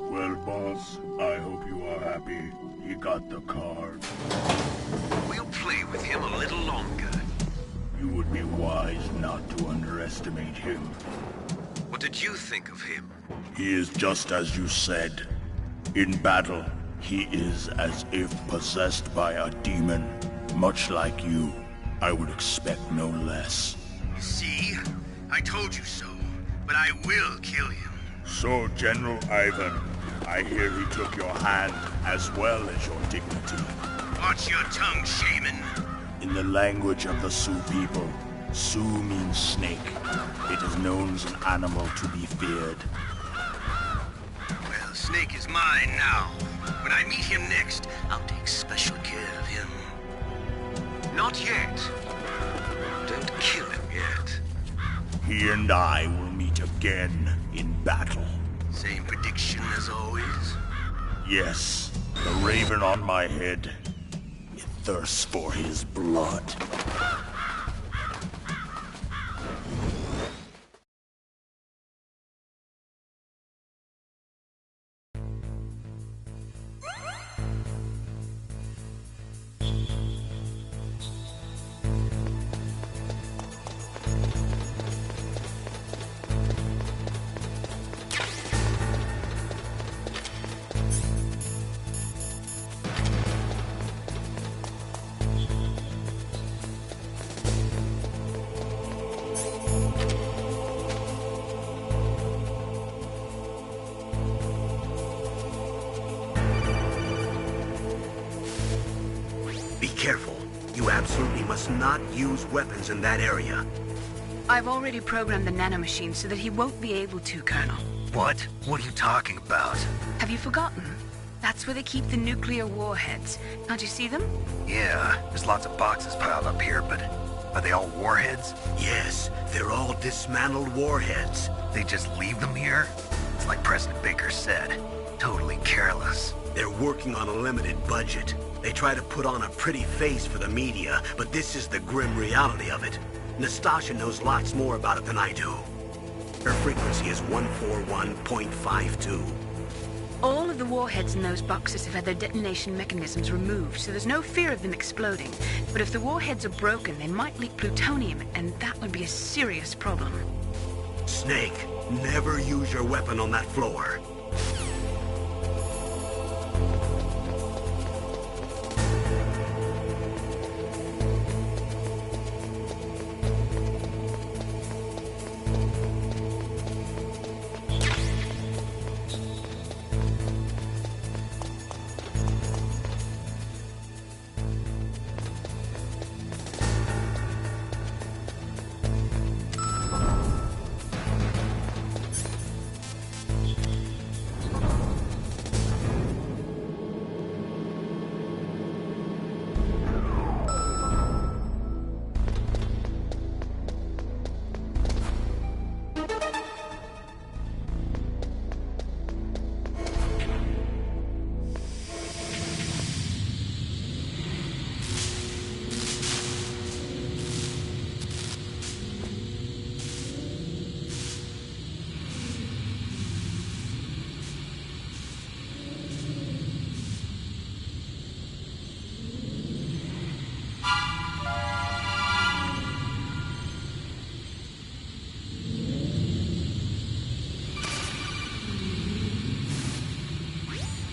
Well, boss, I hope you are happy. He got the card. We'll play with him a little longer. You would be wise not to underestimate him. What did you think of him? He is just as you said. In battle, he is as if possessed by a demon. Much like you, I would expect no less. See? I told you so. But I will kill him. So, General Ivan, I hear he took your hand as well as your dignity. Watch your tongue, shaman. In the language of the Sioux people, Sioux means snake. It is known as an animal to be feared. Well, Snake is mine now. When I meet him next, I'll take special care of him. Not yet. Don't kill him yet. He and I will meet again in battle. Same prediction as always? Yes, the raven on my head. It thirsts for his blood. Be careful. You absolutely must not use weapons in that area. I've already programmed the nanomachine so that he won't be able to, Colonel. What? What are you talking about? Have you forgotten? That's where they keep the nuclear warheads. Can't you see them? Yeah, there's lots of boxes piled up here, but are they all warheads? Yes, they're all dismantled warheads. They just leave them here? It's like President Baker said. Totally careless. They're working on a limited budget. They try to put on a pretty face for the media, but this is the grim reality of it. Nastasha knows lots more about it than I do. Her frequency is 141.52. All of the warheads in those boxes have had their detonation mechanisms removed, so there's no fear of them exploding. But if the warheads are broken, they might leak plutonium, and that would be a serious problem. Snake, never use your weapon on that floor.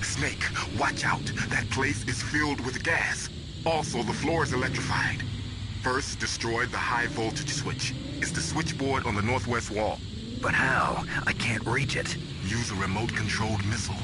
Snake, watch out. That place is filled with gas. Also, the floor is electrified. First, destroy the high voltage switch. It's the switchboard on the northwest wall. But how? I can't reach it. Use a remote-controlled missile.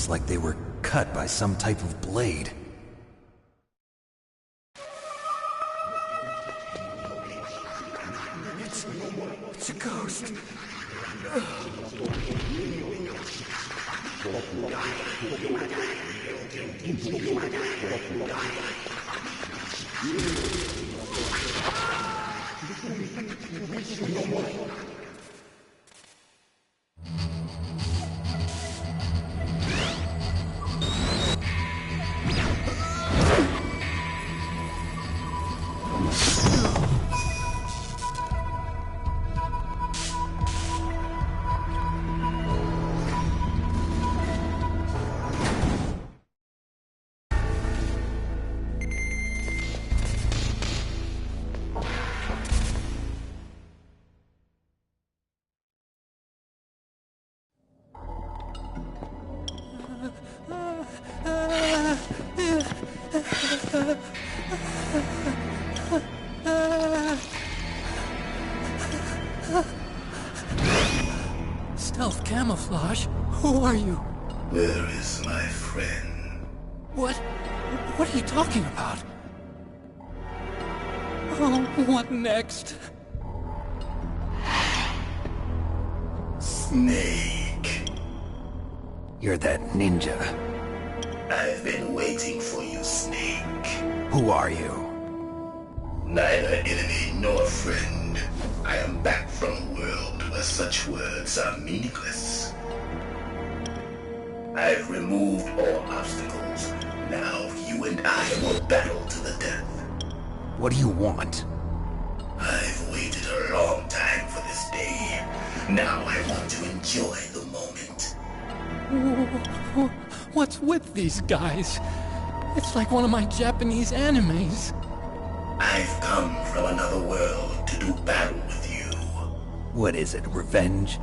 Like they were cut by some type of blade. It's a ghost. Stealth camouflage? Who are you? Where is my friend? What are you talking about? Oh, what next? Snake. You're that ninja. I've been waiting for you, Snake. Who are you? Neither enemy nor friend. I am back from a world where such words are meaningless. I've removed all obstacles. Now you and I will battle to the death. What do you want? I've waited a long time for this day. Now I want to enjoy the moment. What's with these guys? It's like one of my Japanese animes. I've come from another world to do battle with you. What is it, revenge?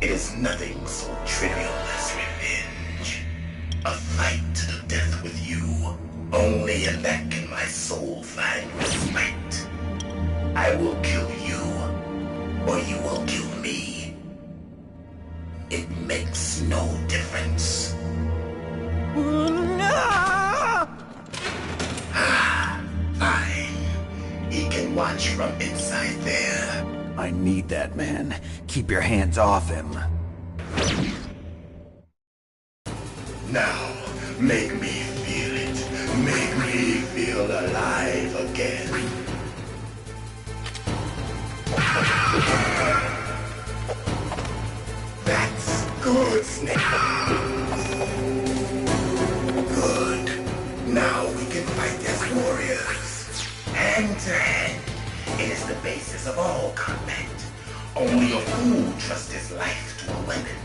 It is nothing so trivial as revenge. A fight to the death with you. Only in that can my soul find respite. I will kill you, or you will kill me. It makes no difference. Fine. He can watch from inside there. I need that man. Keep your hands off him. Now, make me feel it. Make me feel alive again. That's good, Snake. Good. Now we can fight as warriors. Hand to hand. It is the basis of all combat. Only a fool trusts his life to a weapon.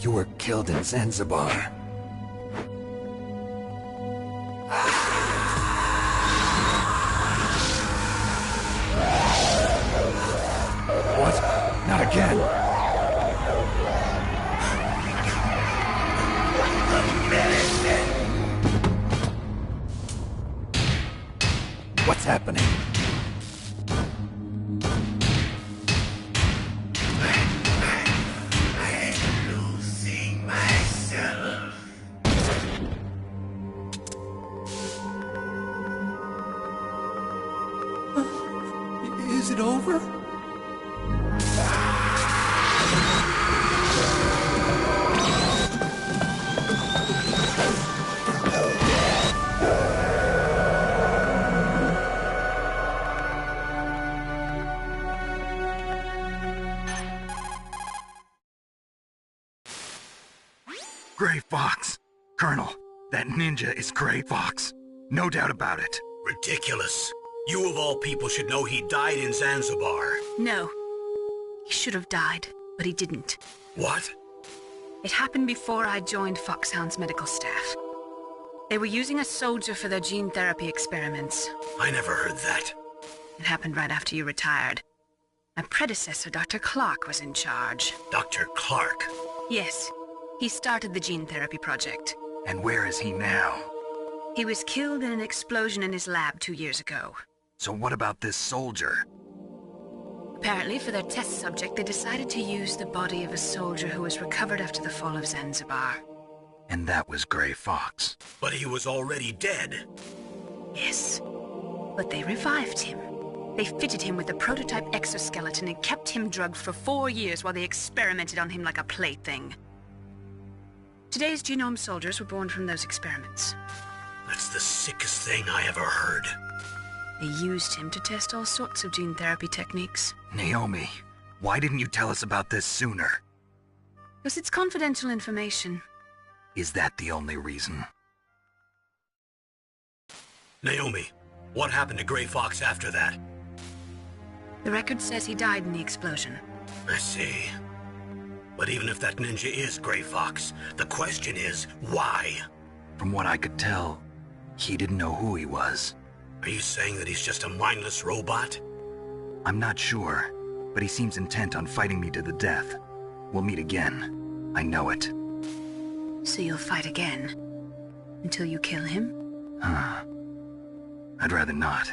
You were killed in Zanzibar. What? Not again! What's happening? I'm losing myself. Is it over? Gray Fox. Colonel, that ninja is Gray Fox. No doubt about it. Ridiculous. You of all people should know he died in Zanzibar. No. He should have died, but he didn't. What? It happened before I joined Foxhound's medical staff. They were using a soldier for their gene therapy experiments. I never heard that. It happened right after you retired. My predecessor, Dr. Clark, was in charge. Dr. Clark? Yes. He started the gene therapy project. And where is he now? He was killed in an explosion in his lab 2 years ago. So what about this soldier? Apparently, for their test subject, they decided to use the body of a soldier who was recovered after the fall of Zanzibar. And that was Gray Fox. But he was already dead. Yes. But they revived him. They fitted him with a prototype exoskeleton and kept him drugged for 4 years while they experimented on him like a plaything. Today's genome soldiers were born from those experiments. That's the sickest thing I ever heard. They used him to test all sorts of gene therapy techniques. Naomi, why didn't you tell us about this sooner? Because it's confidential information. Is that the only reason? Naomi, what happened to Gray Fox after that? The record says he died in the explosion. I see. But even if that ninja is Gray Fox, the question is, why? From what I could tell, he didn't know who he was. Are you saying that he's just a mindless robot? I'm not sure, but he seems intent on fighting me to the death. We'll meet again. I know it. So you'll fight again? Until you kill him? I'd rather not.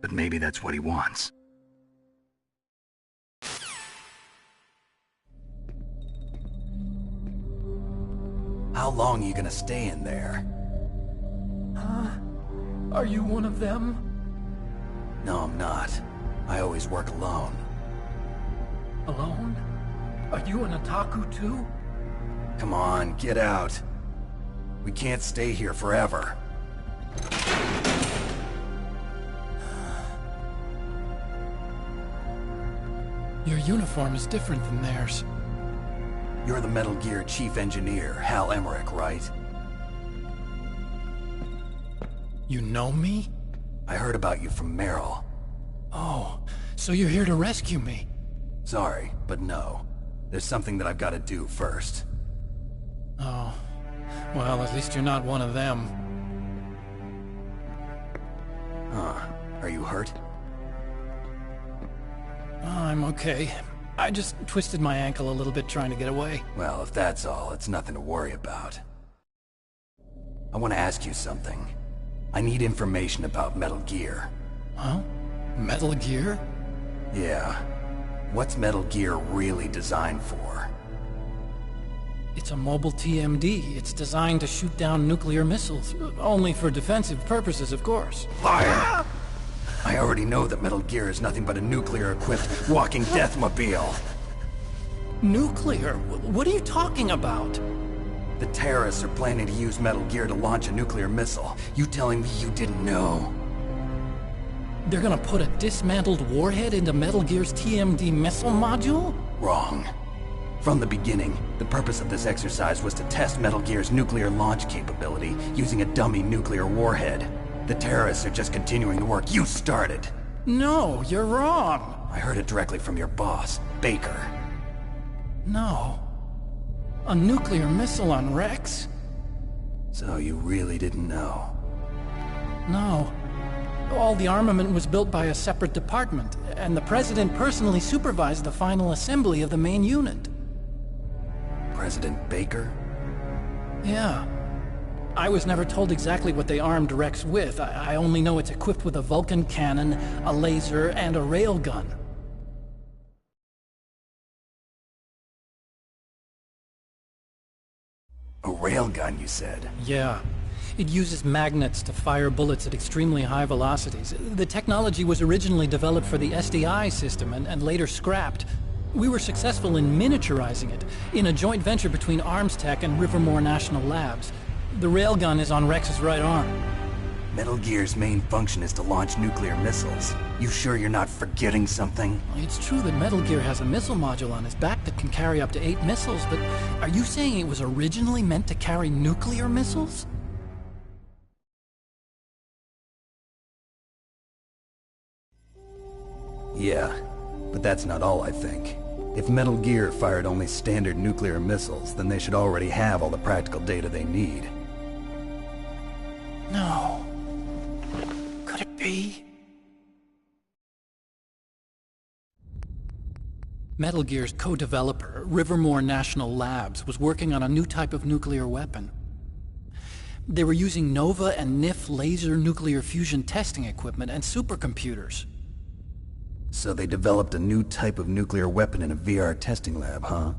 But maybe that's what he wants. How long are you gonna stay in there? Huh? Are you one of them? No, I'm not. I always work alone. Alone? Are you an otaku too? Come on, get out. We can't stay here forever. Your uniform is different than theirs. You're the Metal Gear Chief Engineer, Hal Emmerich, right? You know me? I heard about you from Meryl. Oh, so you're here to rescue me? Sorry, but no. There's something that I've got to do first. Oh. Well, at least you're not one of them. Huh. Are you hurt? I'm okay. I just twisted my ankle a little bit trying to get away. Well, if that's all, it's nothing to worry about. I want to ask you something. I need information about Metal Gear. Huh? Metal Gear? Yeah. What's Metal Gear really designed for? It's a mobile TMD. It's designed to shoot down nuclear missiles. Only for defensive purposes, of course. Liar! I already know that Metal Gear is nothing but a nuclear-equipped walking deathmobile. Nuclear? What are you talking about? The terrorists are planning to use Metal Gear to launch a nuclear missile. You telling me you didn't know? They're gonna put a dismantled warhead into Metal Gear's TMD missile module? Wrong. From the beginning, the purpose of this exercise was to test Metal Gear's nuclear launch capability using a dummy nuclear warhead. The terrorists are just continuing the work you started. No, you're wrong. I heard it directly from your boss, Baker. No. A nuclear missile on Rex? So you really didn't know? No. All the armament was built by a separate department, and the President personally supervised the final assembly of the main unit. President Baker? Yeah. I was never told exactly what they armed Rex with. I only know it's equipped with a Vulcan cannon, a laser, and a railgun. A railgun, you said? Yeah. It uses magnets to fire bullets at extremely high velocities. The technology was originally developed for the SDI system and later scrapped. We were successful in miniaturizing it, in a joint venture between Arms Tech and Rivermore National Labs. The railgun is on Rex's right arm. Metal Gear's main function is to launch nuclear missiles. You sure you're not forgetting something? It's true that Metal Gear has a missile module on its back that can carry up to 8 missiles, but are you saying it was originally meant to carry nuclear missiles? Yeah, but that's not all I think. If Metal Gear fired only standard nuclear missiles, then they should already have all the practical data they need. No. Could it be? Metal Gear's co-developer, Rivermore National Labs, was working on a new type of nuclear weapon. They were using NOVA and NIF laser nuclear fusion testing equipment and supercomputers. So they developed a new type of nuclear weapon in a VR testing lab, huh?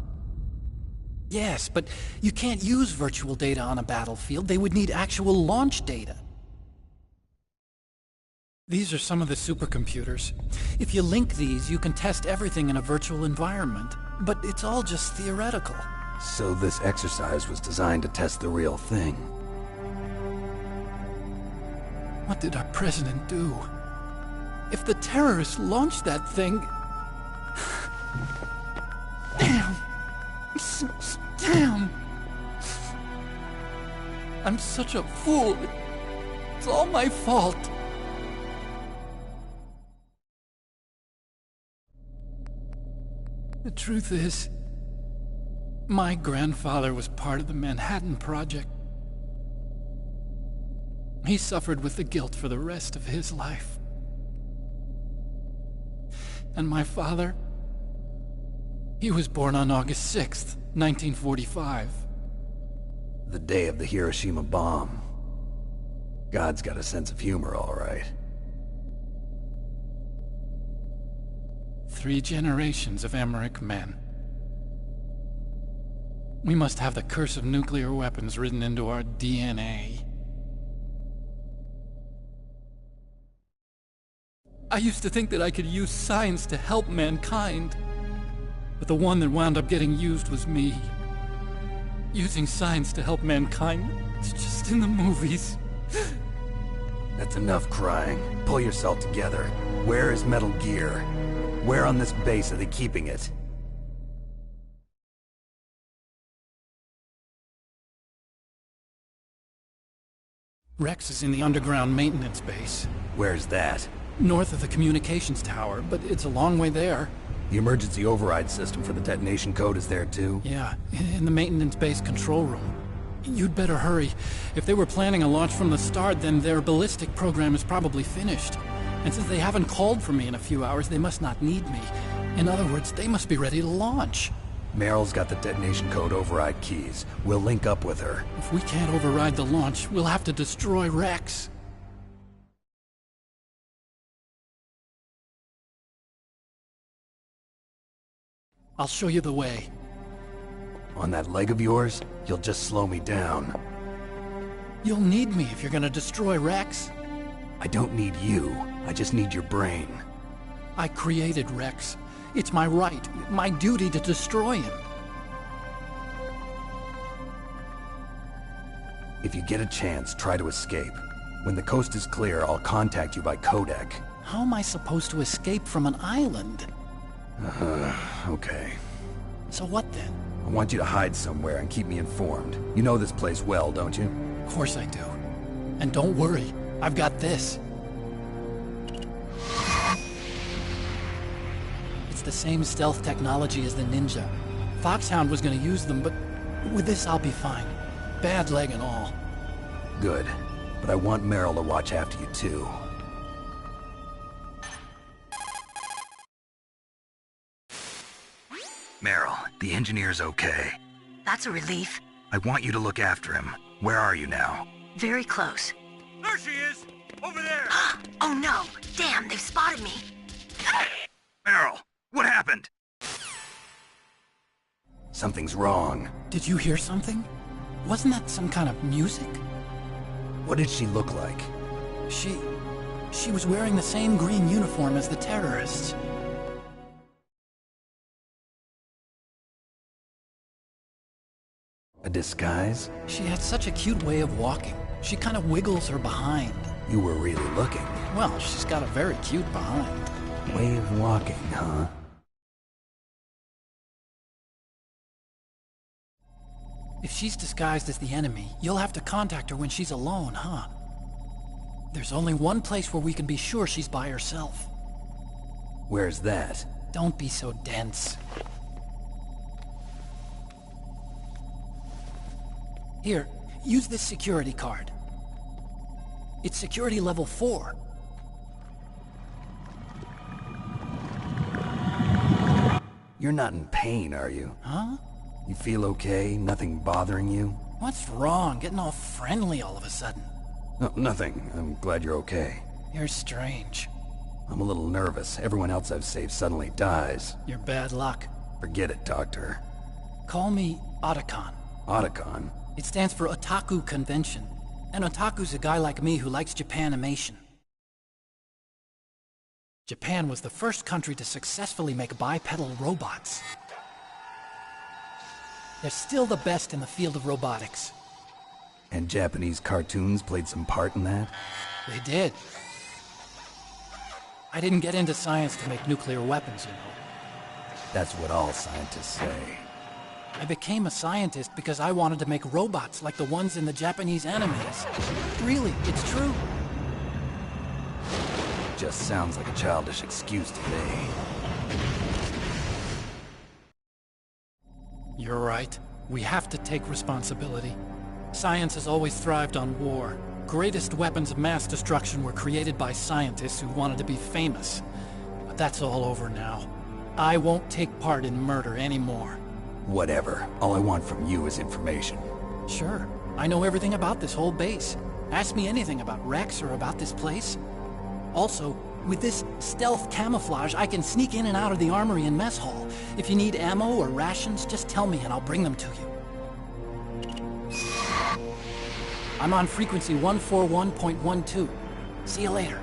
Yes, but you can't use virtual data on a battlefield. They would need actual launch data. These are some of the supercomputers. If you link these, you can test everything in a virtual environment. But it's all just theoretical. So this exercise was designed to test the real thing. What did our president do? If the terrorists launched that thing... Damn! Damn! I'm such a fool. It's all my fault. The truth is, my grandfather was part of the Manhattan Project. He suffered with the guilt for the rest of his life. And my father, he was born on August 6th, 1945. The day of the Hiroshima bomb. God's got a sense of humor, all right. 3 generations of Emmerich men. We must have the curse of nuclear weapons written into our DNA. I used to think that I could use science to help mankind. But the one that wound up getting used was me. Using science to help mankind, it's just in the movies. That's enough crying. Pull yourself together. Where is Metal Gear? Where on this base are they keeping it? Rex is in the underground maintenance base. Where's that? North of the communications tower, but it's a long way there. The emergency override system for the detonation code is there too? Yeah, in the maintenance base control room. You'd better hurry. If they were planning a launch from the start, then their ballistic program is probably finished. And since they haven't called for me in a few hours, they must not need me. In other words, they must be ready to launch. Meryl's got the detonation code override keys. We'll link up with her. If we can't override the launch, we'll have to destroy Rex. I'll show you the way. On that leg of yours, you'll just slow me down. You'll need me if you're gonna destroy Rex. I don't need you. I just need your brain. I created Rex. It's my right, my duty to destroy him. If you get a chance, try to escape. When the coast is clear, I'll contact you by codec. How am I supposed to escape from an island? Okay. So what then? I want you to hide somewhere and keep me informed. You know this place well, don't you? Of course I do. And don't worry, I've got this. It's the same stealth technology as the Ninja. Foxhound was gonna use them, but With this, I'll be fine. Bad leg and all. Good. But I want Meryl to watch after you, too. Meryl, the engineer's okay. That's a relief. I want you to look after him. Where are you now? Very close. There she is! Over there! Oh no! Damn, they've spotted me! Meryl, what happened? Something's wrong. Did you hear something? Wasn't that some kind of music? What did she look like? She was wearing the same green uniform as the terrorists. A disguise? She had such a cute way of walking. She kind of wiggles her behind. You were really looking. Well, she's got a very cute behind. Way of walking, huh? If she's disguised as the enemy, you'll have to contact her when she's alone, huh? There's only one place where we can be sure she's by herself. Where's that? Don't be so dense. Here, use this security card. It's security level 4. You're not in pain, are you? Huh? You feel okay? Nothing bothering you? What's wrong? Getting all friendly all of a sudden. No, nothing. I'm glad you're okay. You're strange. I'm a little nervous. Everyone else I've saved suddenly dies. You're bad luck. Forget it, Doctor. Call me Otacon. Otacon? It stands for Otaku Convention. An otaku's a guy like me who likes Japanimation. Japan was the first country to successfully make bipedal robots. They're still the best in the field of robotics. And Japanese cartoons played some part in that? They did. I didn't get into science to make nuclear weapons, you know. That's what all scientists say. I became a scientist because I wanted to make robots like the ones in the Japanese animes. Really, it's true. Just sounds like a childish excuse to me. You're right. We have to take responsibility. Science has always thrived on war. Greatest weapons of mass destruction were created by scientists who wanted to be famous. But that's all over now. I won't take part in murder anymore. Whatever. All I want from you is information. Sure. I know everything about this whole base. Ask me anything about Rex or about this place. Also, with this stealth camouflage, I can sneak in and out of the armory and mess hall. If you need ammo or rations, just tell me and I'll bring them to you. I'm on frequency 141.12. See you later.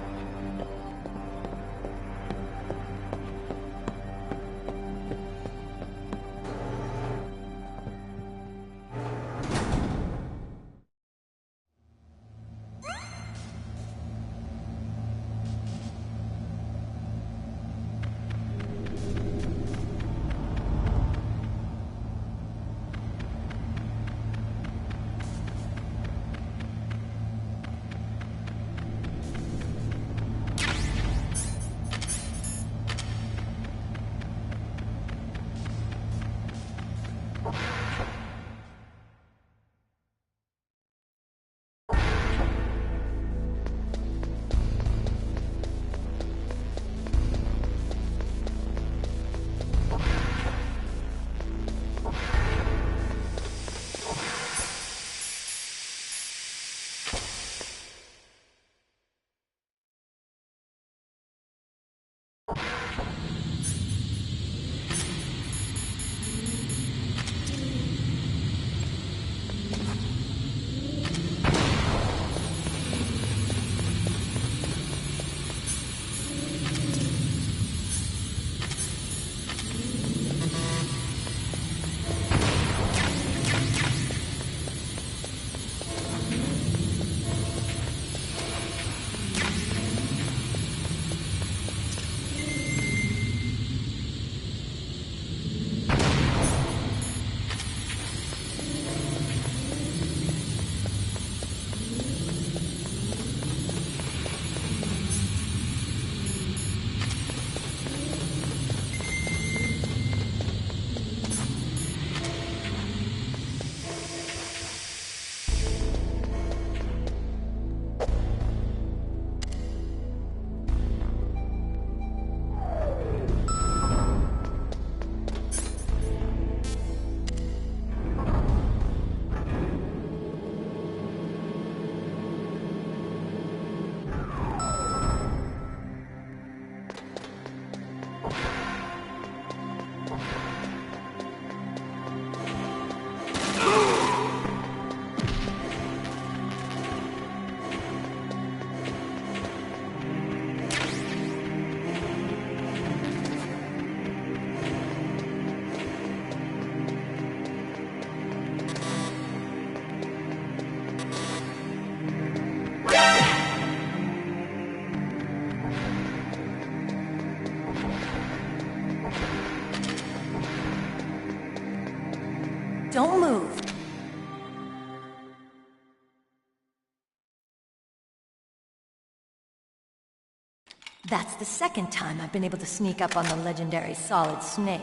That's the second time I've been able to sneak up on the legendary Solid Snake.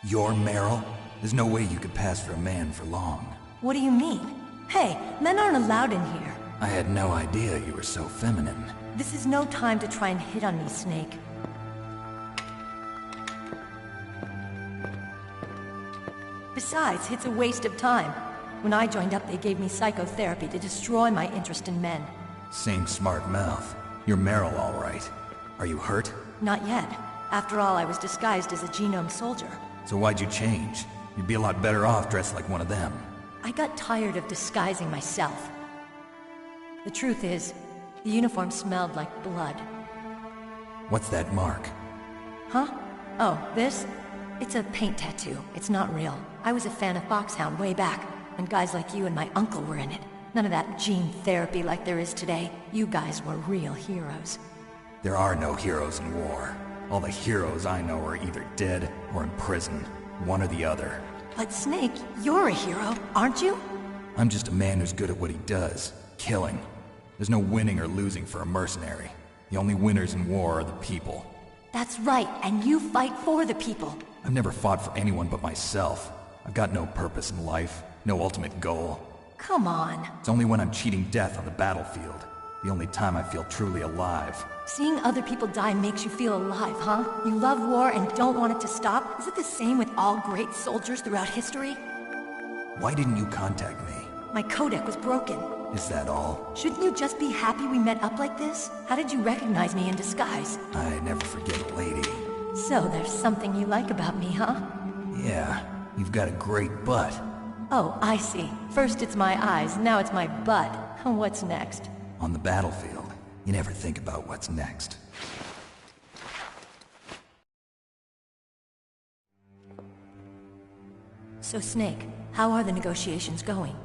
You're Meryl? There's no way you could pass for a man for long. What do you mean? Hey, men aren't allowed in here. I had no idea you were so feminine. This is no time to try and hit on me, Snake. Besides, it's a waste of time. When I joined up, they gave me psychotherapy to destroy my interest in men. Same smart mouth. You're Meryl, all right. Are you hurt? Not yet. After all, I was disguised as a genome soldier. So why'd you change? You'd be a lot better off dressed like one of them. I got tired of disguising myself. The truth is, the uniform smelled like blood. What's that mark? Huh? Oh, this? It's a paint tattoo. It's not real. I was a fan of Foxhound way back, when guys like you and my uncle were in it. None of that gene therapy like there is today. You guys were real heroes. There are no heroes in war. All the heroes I know are either dead or in prison. One or the other. But Snake, you're a hero, aren't you? I'm just a man who's good at what he does. Killing. There's no winning or losing for a mercenary. The only winners in war are the people. That's right, and you fight for the people. I've never fought for anyone but myself. I've got no purpose in life, no ultimate goal. Come on. It's only when I'm cheating death on the battlefield. The only time I feel truly alive. Seeing other people die makes you feel alive, huh? You love war and don't want it to stop? Is it the same with all great soldiers throughout history? Why didn't you contact me? My codec was broken. Is that all? Shouldn't you just be happy we met up like this? How did you recognize me in disguise? I never forget a lady. So there's something you like about me, huh? Yeah, you've got a great butt. Oh, I see. First it's my eyes, now it's my butt. What's next? On the battlefield, you never think about what's next. So Snake, how are the negotiations going?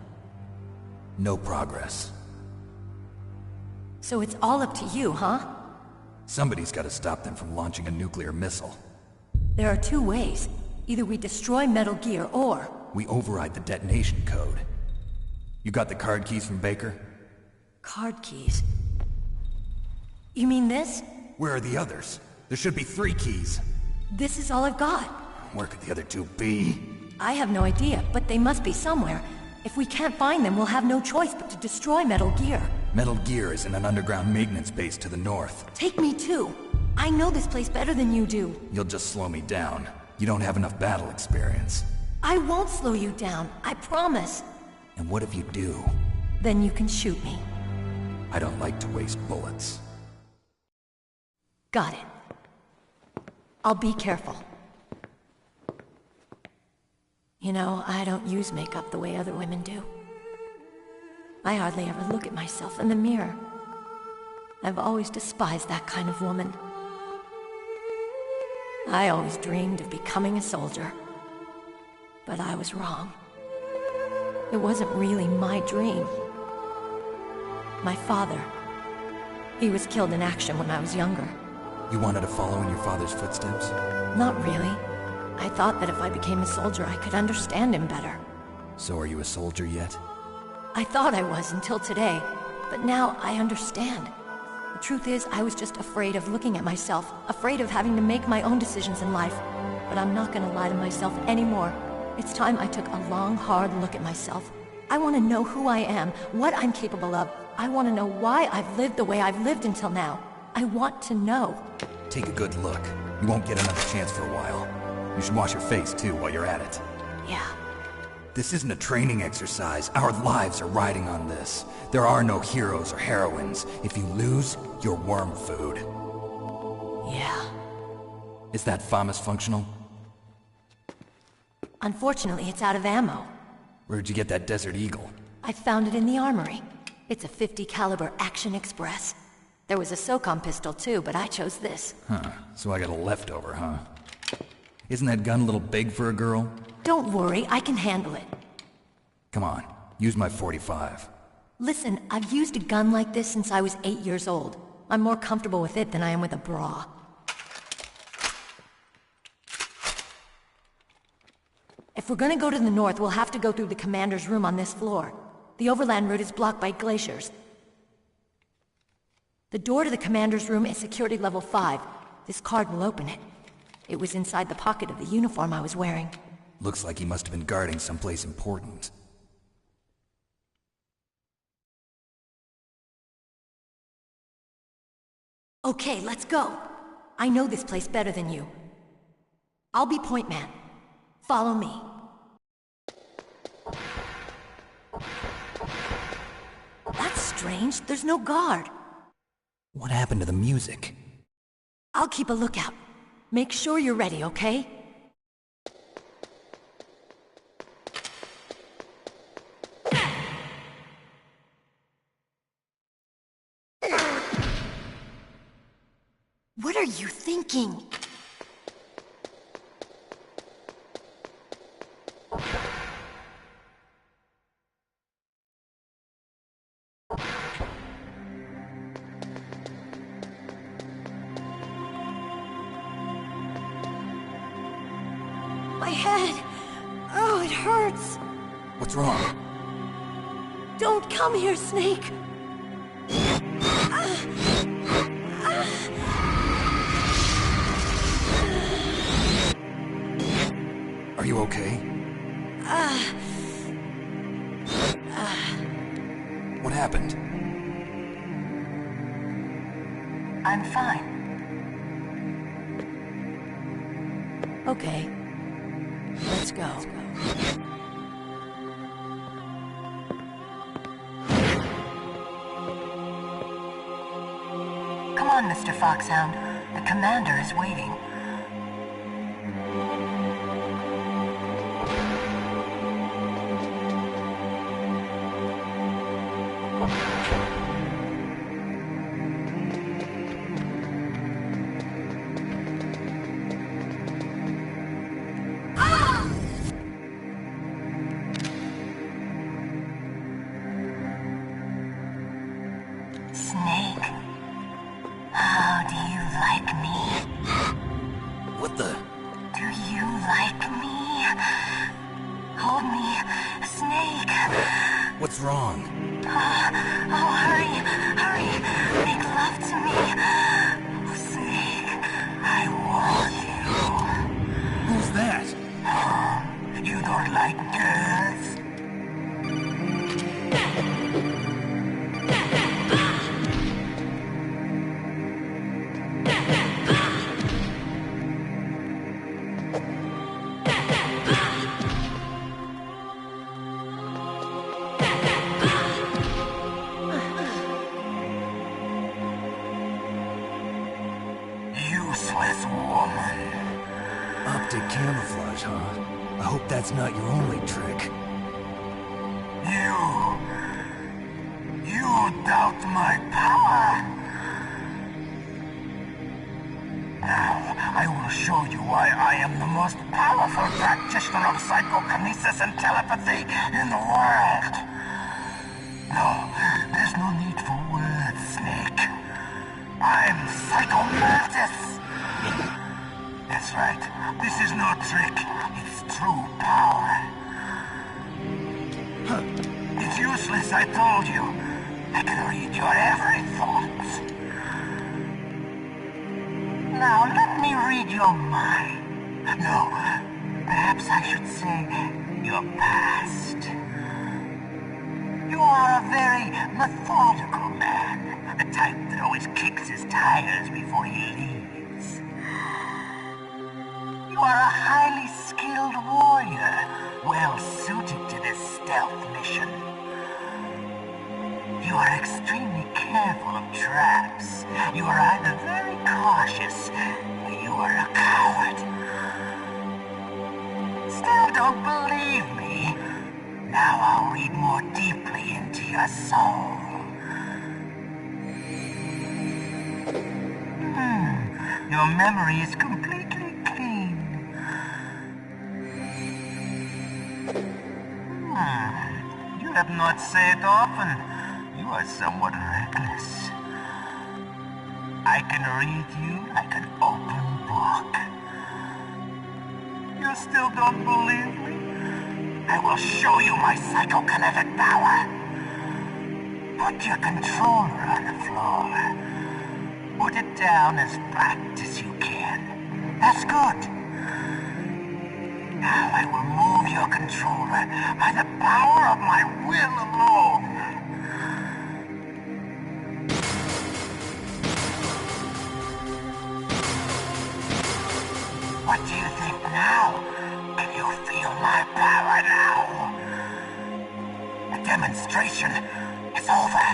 No progress. So it's all up to you, huh? Somebody's got to stop them from launching a nuclear missile. There are two ways. Either we destroy Metal Gear, or... we override the detonation code. You got the card keys from Baker? Card keys? You mean this? Where are the others? There should be 3 keys. This is all I've got. Where could the other 2 be? I have no idea, but they must be somewhere. If we can't find them, we'll have no choice but to destroy Metal Gear. Metal Gear is in an underground maintenance base to the north. Take me too. I know this place better than you do. You'll just slow me down. You don't have enough battle experience. I won't slow you down, I promise. And what if you do? Then you can shoot me. I don't like to waste bullets. Got it. I'll be careful. You know, I don't use makeup the way other women do. I hardly ever look at myself in the mirror. I've always despised that kind of woman. I always dreamed of becoming a soldier. But I was wrong. It wasn't really my dream. My father, he was killed in action when I was younger. You wanted to follow in your father's footsteps? Not really. I thought that if I became a soldier, I could understand him better. So are you a soldier yet? I thought I was until today, but now I understand. The truth is, I was just afraid of looking at myself, afraid of having to make my own decisions in life. But I'm not gonna lie to myself anymore. It's time I took a long, hard look at myself. I want to know who I am, what I'm capable of. I want to know why I've lived the way I've lived until now. I want to know. Take a good look. You won't get another chance for a while. You should wash your face, too, while you're at it. Yeah. This isn't a training exercise. Our lives are riding on this. There are no heroes or heroines. If you lose, you're worm food. Yeah. Is that FAMAS functional? Unfortunately, it's out of ammo. Where'd you get that Desert Eagle? I found it in the armory. It's a .50 caliber Action Express. There was a SOCOM pistol too, but I chose this. Huh, so I got a leftover, huh? Isn't that gun a little big for a girl? Don't worry, I can handle it. Come on, use my .45. Listen, I've used a gun like this since I was 8 years old. I'm more comfortable with it than I am with a bra. If we're gonna go to the north, we'll have to go through the commander's room on this floor. The overland route is blocked by glaciers. The door to the commander's room is security level 5. This card will open it. It was inside the pocket of the uniform I was wearing. Looks like he must have been guarding someplace important. Okay, let's go. I know this place better than you. I'll be point man. Follow me. That's strange. There's no guard. What happened to the music? I'll keep a lookout. Make sure you're ready, okay? What are you thinking? My head! Oh, it hurts! What's wrong? Don't come here, Snake! Are you okay? What happened? I'm fine. Okay. Let's go. Come on, Mr. Foxhound. The commander is waiting. Snake, how do you like me? What the? Do you like me? Hold me, Snake. What's wrong? Oh, hurry, hurry. Make love to me. Oh, Snake, I want you. Who's that? You don't like girls? Useless woman. Optic camouflage, huh? I hope that's not your only trick. You doubt my power? Now, I will show you why I am the most powerful practitioner of psychokinesis and telepathy in the world. No, there's no need for words, Snake. I'm Psychomantis! That's right. This is no trick. It's true power. It's useless, I told you. I can read your every thought. Now, let me read your mind. No, perhaps I should say your past. You are a very methodical man. The type that always kicks his tires before he leaves. You are a highly skilled warrior, well suited to this stealth mission. You are extremely careful of traps. You are either very cautious, or you are a coward. Still don't believe me? Now I'll read more deeply into your soul. Your memory is completely clean. You have not said often. You are somewhat reckless. I can read you like an open book. You still don't believe me? I will show you my psychokinetic power. Put your controller on the floor. put it down as flat as you can. That's good. Now I will move your controller by the power of my will alone. What do you think now? Can you feel my power now? The demonstration is over.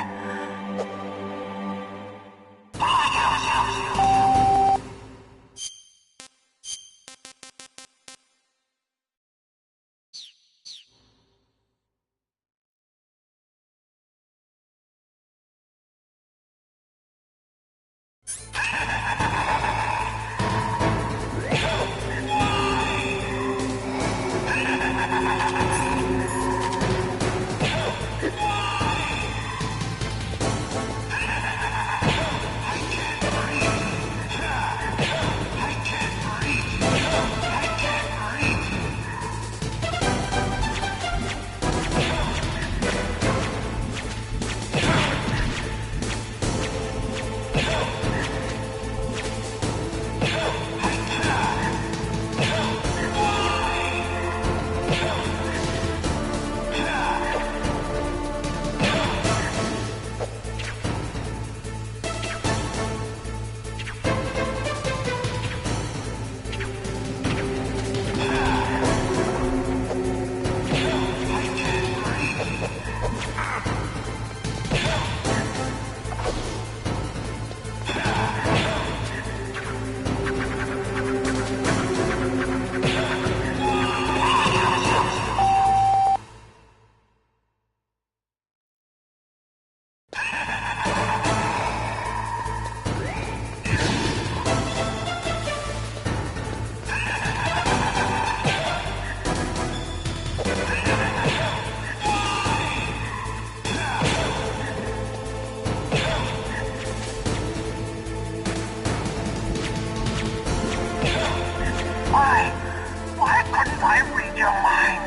Why couldn't I read your mind?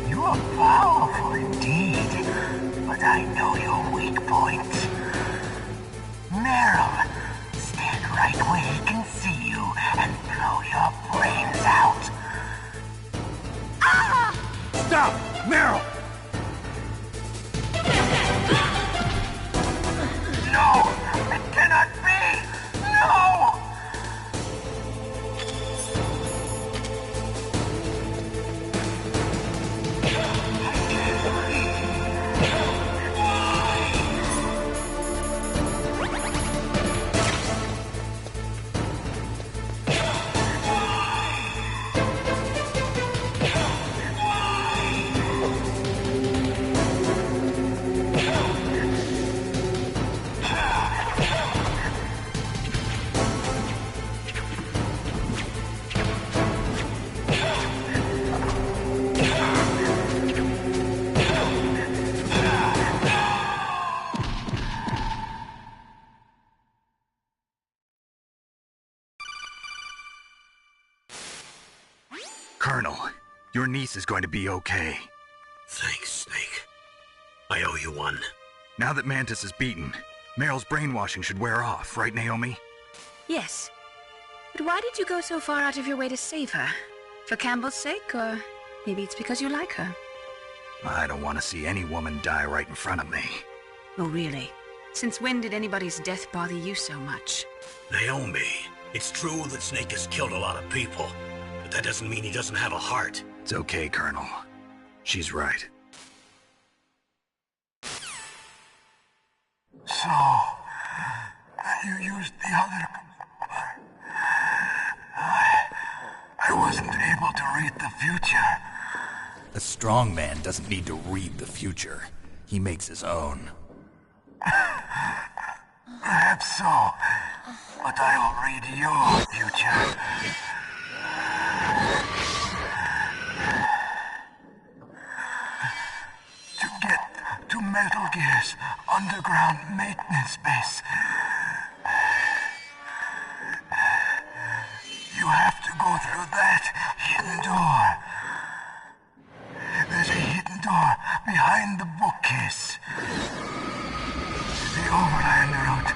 You are powerful indeed, but I know your weak points. Meryl, stand right where he can see you and blow your brains out. Ah! Stop! Meryl! No! It cannot be! No! Colonel, your niece is going to be okay. Thanks, Snake. I owe you one. Now that Mantis is beaten, Meryl's brainwashing should wear off, right, Naomi? Yes. But why did you go so far out of your way to save her? For Campbell's sake, or maybe it's because you like her? I don't want to see any woman die right in front of me. Oh, really? Since when did anybody's death bother you so much? Naomi, it's true that Snake has killed a lot of people, but that doesn't mean he doesn't have a heart. It's okay, Colonel. She's right. So, you used the other... I wasn't able to read the future. A strong man doesn't need to read the future. He makes his own. Perhaps so, but I'll read your future. Metal Gear's underground maintenance base. You have to go through that hidden door. There's a hidden door behind the bookcase. The overland route.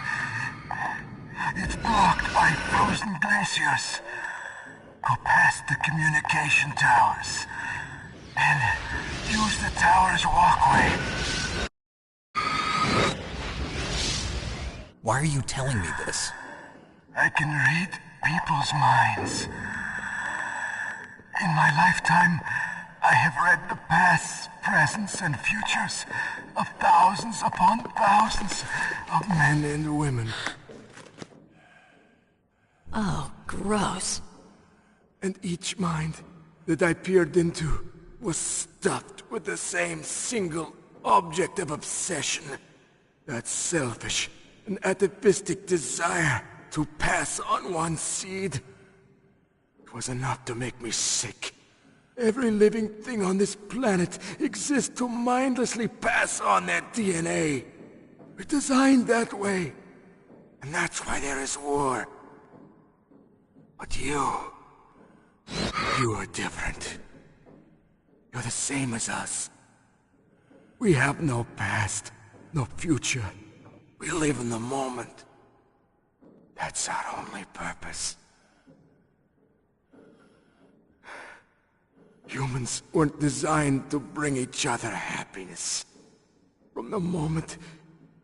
It's blocked by frozen glaciers. Go past the communication towers. And use the tower's walkway. Why are you telling me this? I can read people's minds. In my lifetime, I have read the pasts, presents, and futures of thousands upon thousands of men and women. Oh, gross. And each mind that I peered into was stuffed with the same single object of obsession. That selfish and atavistic desire to pass on one's seed. It was enough to make me sick. Every living thing on this planet exists to mindlessly pass on their DNA. We're designed that way. And that's why there is war. But you are different. You're the same as us. We have no past, no future. We live in the moment. That's our only purpose. Humans weren't designed to bring each other happiness. From the moment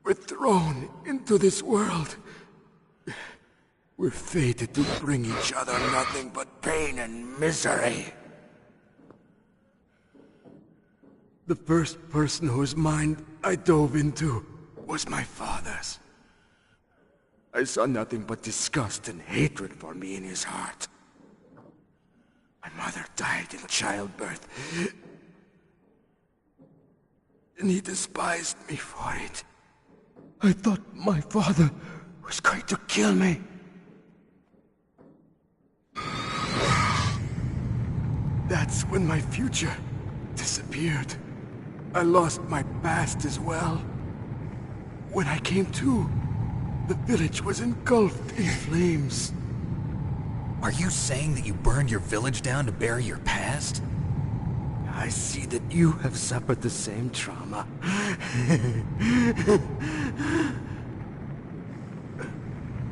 we're thrown into this world, we're fated to bring each other nothing but pain and misery. The first person whose mind I dove into was my father's. I saw nothing but disgust and hatred for me in his heart. My mother died in childbirth, and he despised me for it. I thought my father was going to kill me. That's when my future disappeared. I lost my past as well. When I came to, the village was engulfed in flames. Are you saying that you burned your village down to bury your past? I see that you have suffered the same trauma.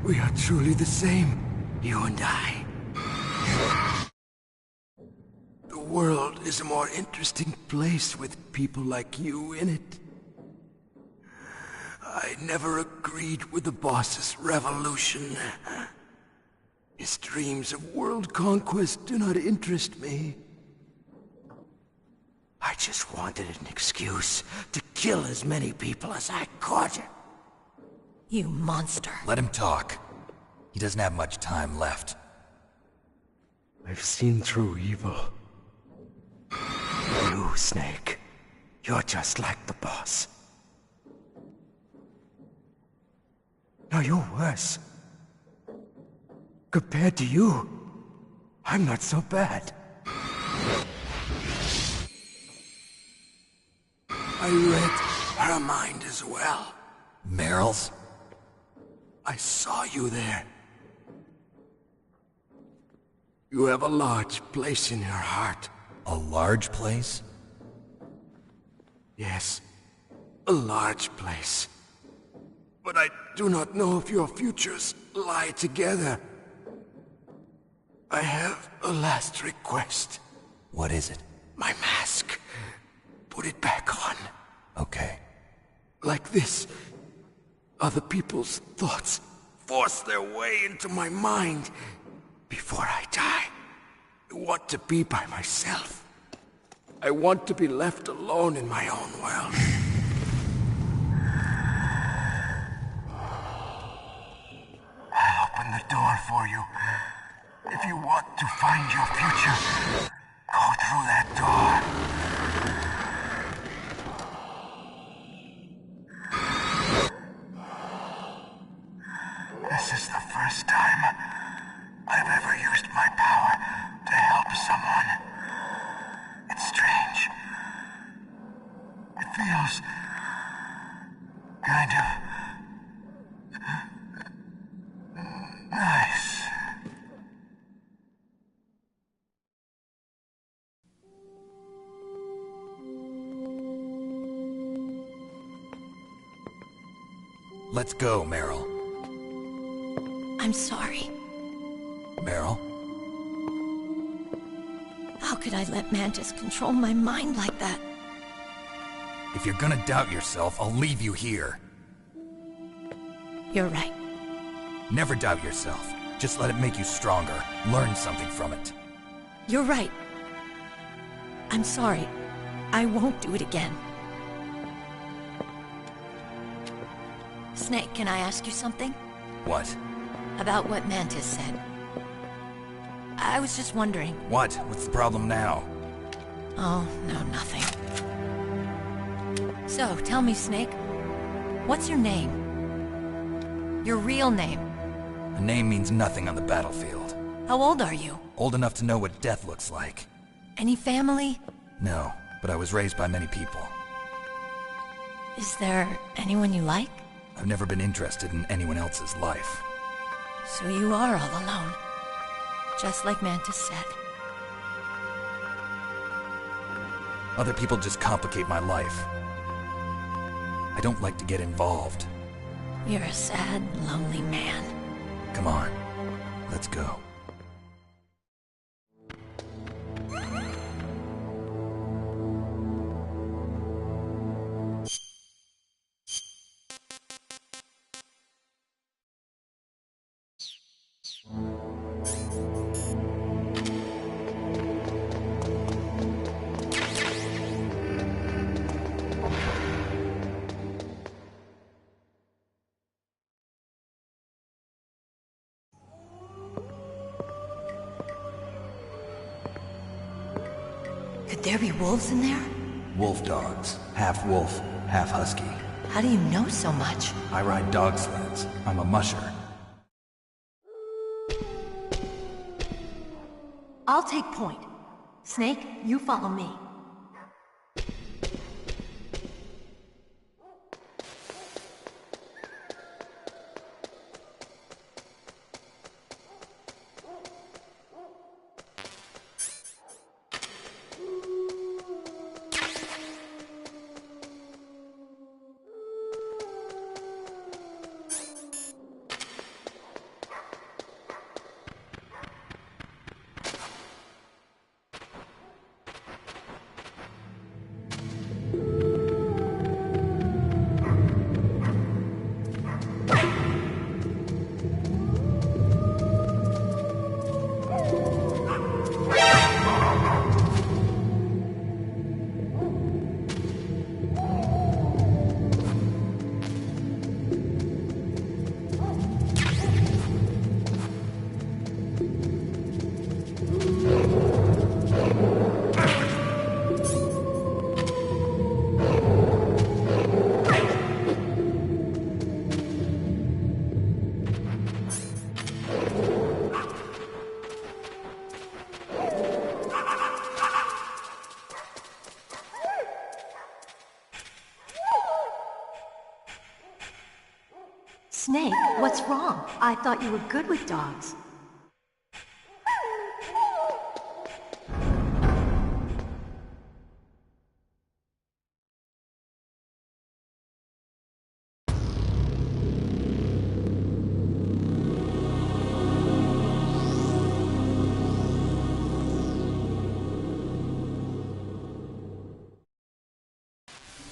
We are truly the same, you and I. The world is a more interesting place with people like you in it. I never agreed with the boss's revolution. His dreams of world conquest do not interest me. I just wanted an excuse to kill as many people as I could. You monster. Let him talk. He doesn't have much time left. I've seen through evil. You, Snake, you're just like the boss. No, you're worse. Compared to you, I'm not so bad. I read her mind as well. Meryl's? I saw you there. You have a large place in your heart. A large place? Yes, a large place. But I do not know if your futures lie together. I have a last request. What is it? My mask. Put it back on. Okay. Like this, other people's thoughts force their way into my mind. Before I die, I want to be by myself. I want to be left alone in my own world. I'll open the door for you. If you want to find your future, go through that door. This is the first time I've ever used my power to help someone. It's strange. It feels Let's go, Meryl. I'm sorry. Meryl? How could I let Mantis control my mind like that? If you're gonna doubt yourself, I'll leave you here. You're right. Never doubt yourself. Just let it make you stronger. Learn something from it. You're right. I'm sorry. I won't do it again. Snake, can I ask you something? What? About what Mantis said. I was just wondering. What? What's the problem now? Oh, no, nothing. So, tell me, Snake. What's your name? Your real name? A name means nothing on the battlefield. How old are you? Old enough to know what death looks like. Any family? No, but I was raised by many people. Is there anyone you like? I've never been interested in anyone else's life. So you are all alone. Just like Mantis said. Other people just complicate my life. I don't like to get involved. You're a sad, lonely man. Come on, let's go. Could there be wolves in there? Wolf dogs. Half wolf, half husky. How do you know so much? I ride dog sleds. I'm a musher. I'll take point. Snake, you follow me. Snake, what's wrong? I thought you were good with dogs.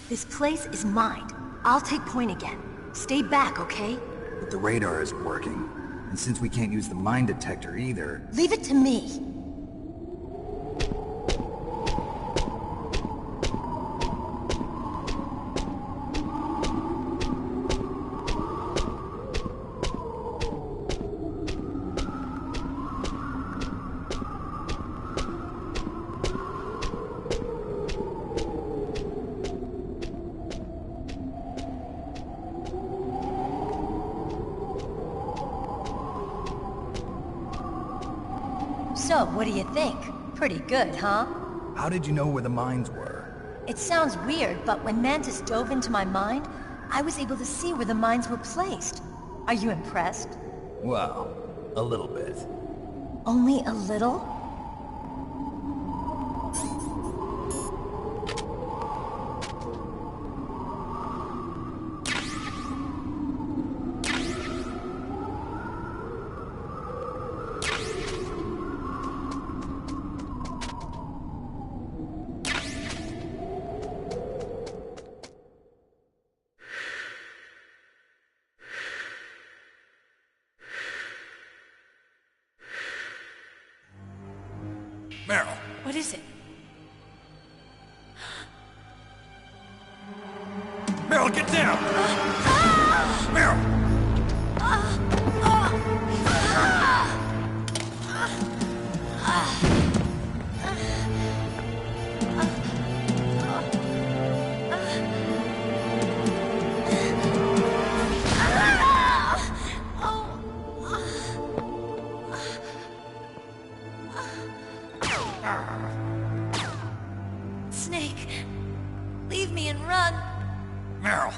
This place is mine. I'll take point again. Stay back, okay? But the radar isn't working. And since we can't use the mine detector either... Leave it to me. So, what do you think? Pretty good, huh? How did you know where the mines were? It sounds weird, but when Mantis dove into my mind, I was able to see where the mines were placed. Are you impressed? Well, a little bit. Only a little? Meryl. What is it? Meryl, get down! Meryl! Snake, leave me and run. Meryl!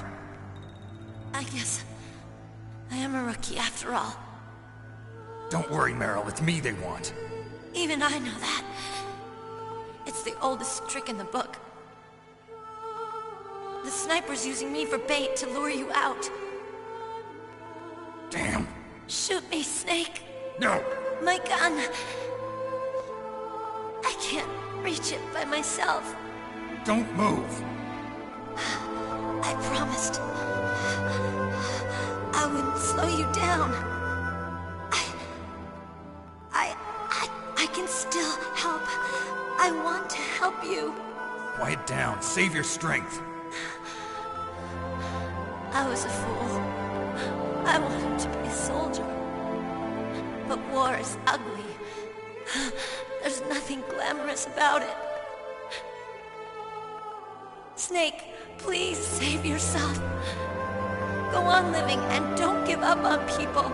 I guess I am a rookie after all. Don't worry, Meryl. It's me they want. Even I know that. It's the oldest trick in the book. The sniper's using me for bait to lure you out. Damn. Shoot me, Snake. No! My gun. I can't reach it by myself. Don't move. I promised. I wouldn't slow you down. I can still help. I want to help you. Quiet down. Save your strength. I was a fool. I wanted to be a soldier. But war is ugly. There's nothing glamorous about it. Snake, please save yourself. Go on living and don't give up on people.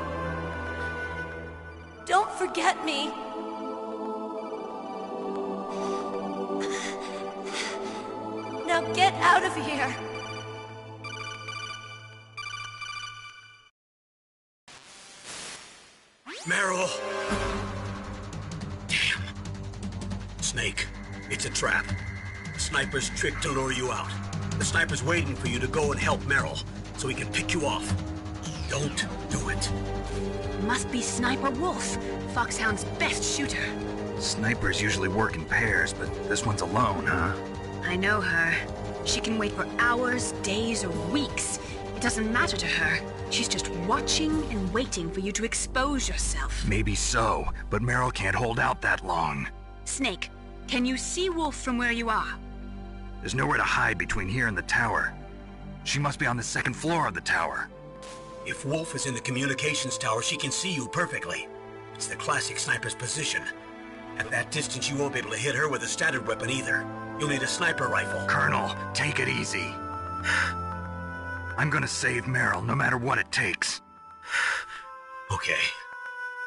Don't forget me. Now get out of here. Meryl! Damn. Snake, it's a trap. The sniper's trick to lure you out. The sniper's waiting for you to go and help Meryl, so he can pick you off. Don't do it. Must be Sniper Wolf, Foxhound's best shooter. Snipers usually work in pairs, but this one's alone, huh? I know her. She can wait for hours, days, or weeks. It doesn't matter to her. She's just watching and waiting for you to expose yourself. Maybe so, but Meryl can't hold out that long. Snake, can you see Wolf from where you are? There's nowhere to hide between here and the tower. She must be on the second floor of the tower. If Wolf is in the communications tower, she can see you perfectly. It's the classic sniper's position. At that distance, you won't be able to hit her with a standard weapon either. You'll need a sniper rifle. Colonel, take it easy. I'm gonna save Meryl, no matter what it takes. Okay.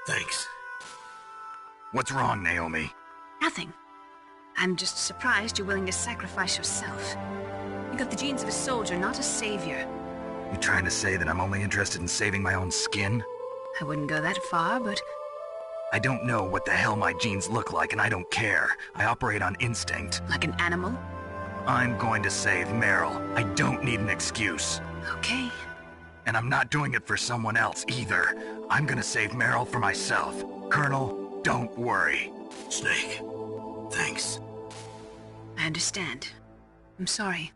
Thanks. What's wrong, Naomi? Nothing. I'm just surprised you're willing to sacrifice yourself. You got the genes of a soldier, not a savior. You trying to say that I'm only interested in saving my own skin? I wouldn't go that far, but... I don't know what the hell my genes look like, and I don't care. I operate on instinct. Like an animal? I'm going to save Meryl. I don't need an excuse. Okay. And I'm not doing it for someone else, either. I'm gonna save Meryl for myself. Colonel, don't worry. Snake, thanks. I understand. I'm sorry.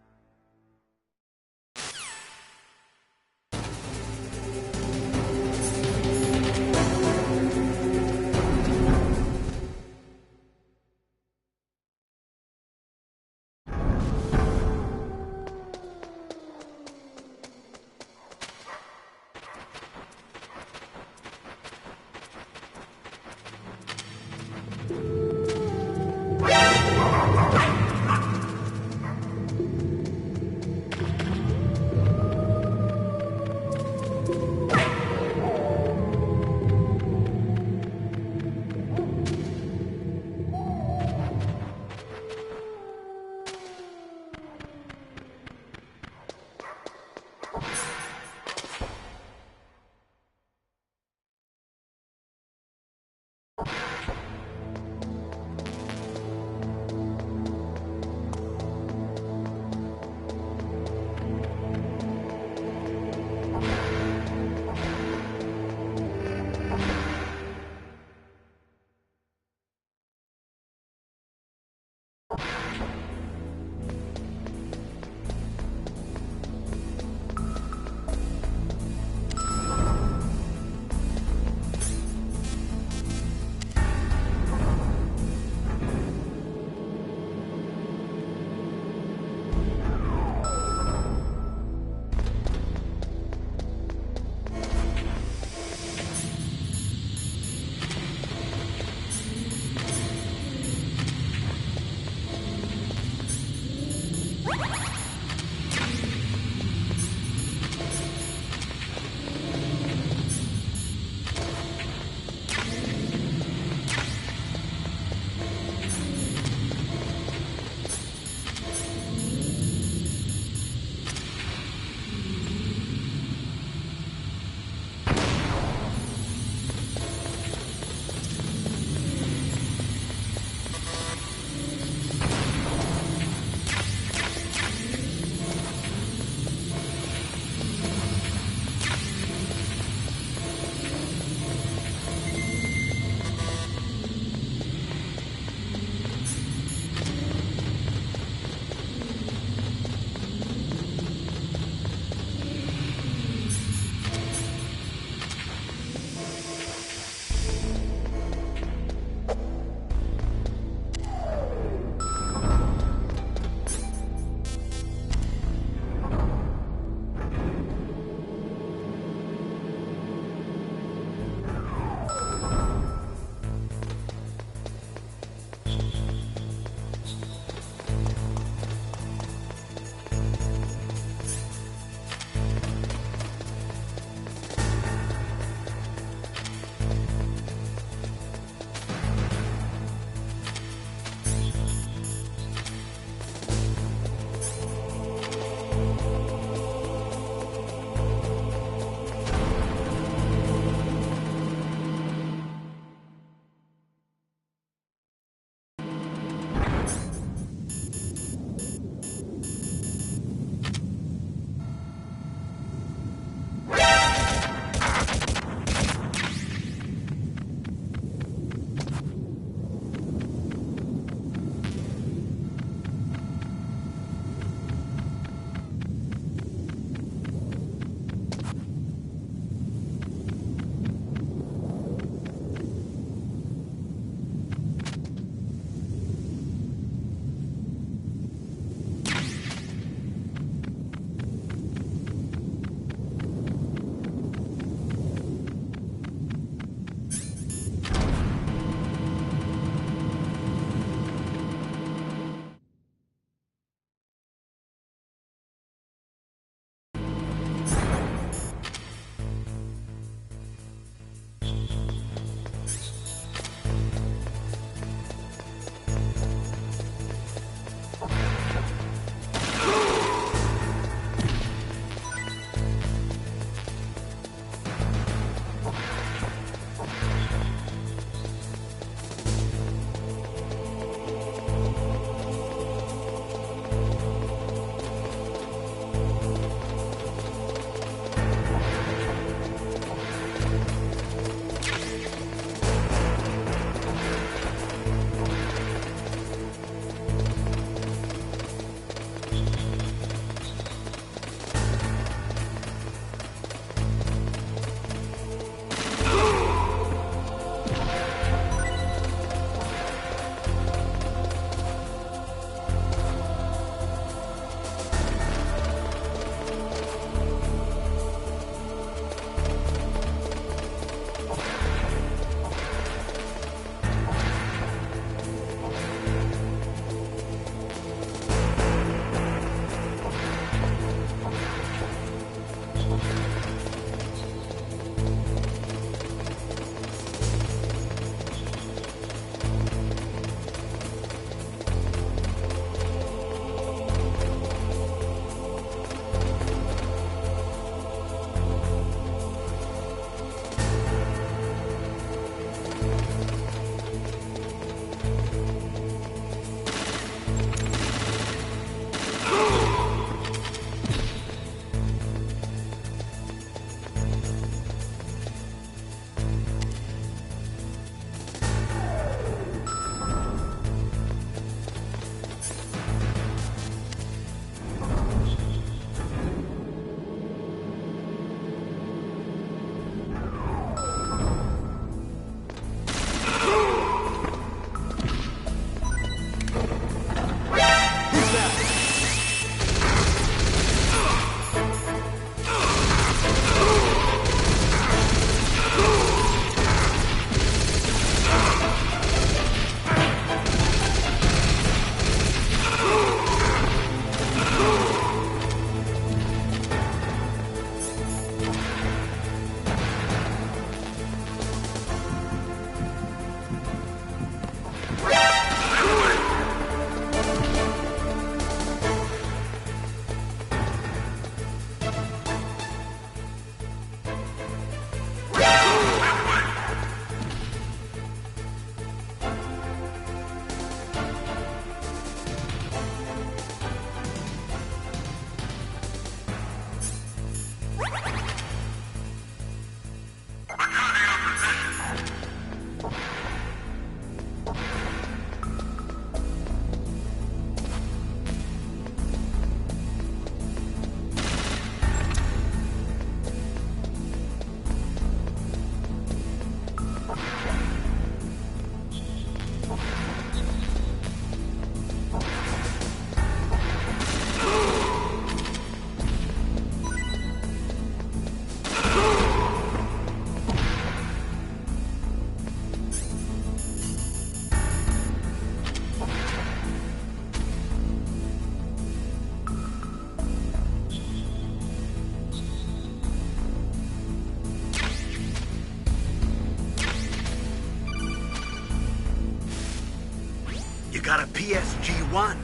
got a PSG-1.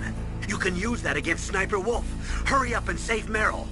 You can use that against Sniper Wolf. Hurry up and save Meryl.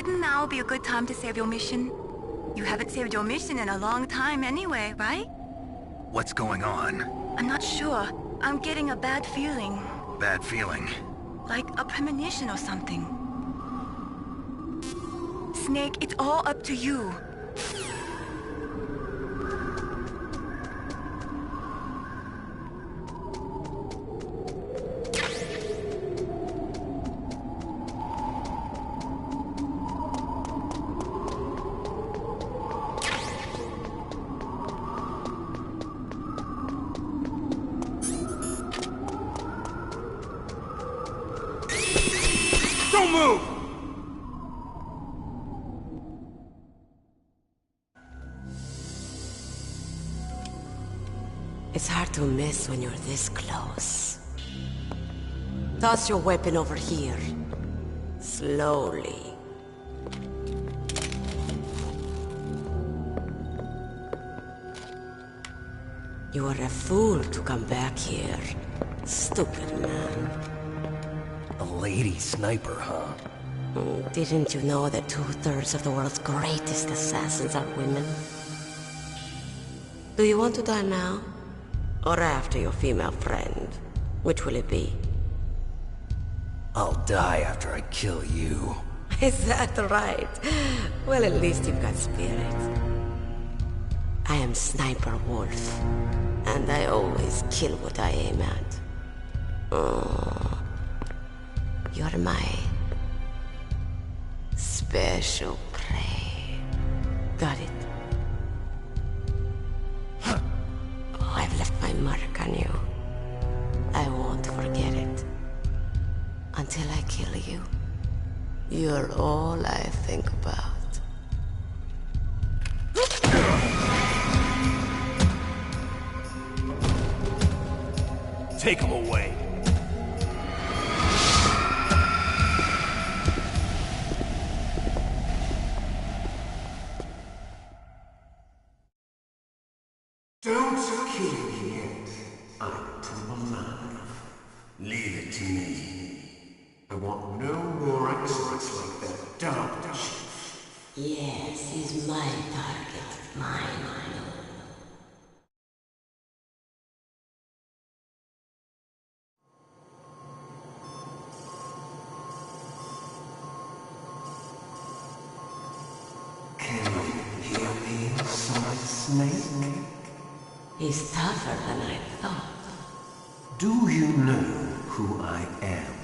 Wouldn't now be a good time to save your mission? You haven't saved your mission in a long time anyway, right? What's going on? I'm not sure. I'm getting a bad feeling. Bad feeling. Like a premonition or something. Snake, it's all up to you. Don't move! It's hard to miss when you're this close. Toss your weapon over here. Slowly. You were a fool to come back here. Stupid man. A lady sniper, huh? Didn't you know that 2/3 of the world's greatest assassins are women? Do you want to die now? Or after your female friend? Which will it be? I'll die after I kill you. Is that right? Well, at least you've got spirit. I am Sniper Wolf, and I always kill what I aim at. Oh, you're my special prey. Got it? I've left my mark on you. I won't forget it. Until I kill you. You're all I think about. Take him away. Don't kill me yet. I'm alive. Leave it to me. I want no more accidents like that dark chief. Yes, he's my target. Mine. Can you hear me, Solid Snake? He's tougher than I thought. Do you know who I am?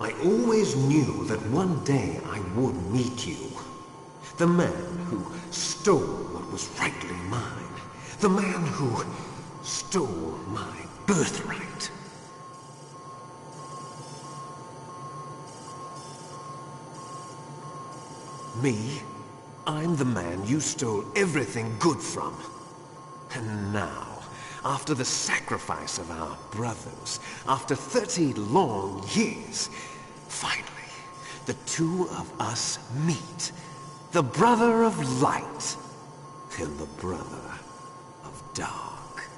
I always knew that one day I would meet you. The man who stole what was rightly mine. The man who stole my birthright. Me? I'm the man you stole everything good from. And now, after the sacrifice of our brothers, after 30 long years, finally, the two of us meet. The brother of light and the brother of dark.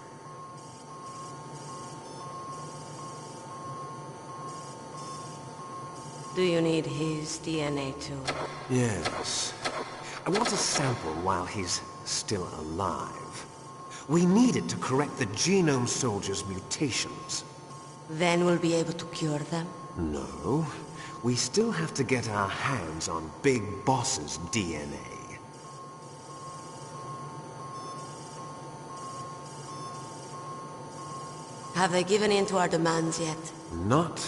Do you need his DNA too? Yes. I want a sample while he's still alive. We need it to correct the Genome Soldier's mutations. Then we'll be able to cure them? No. We still have to get our hands on Big Boss's DNA. Have they given in to our demands yet? Not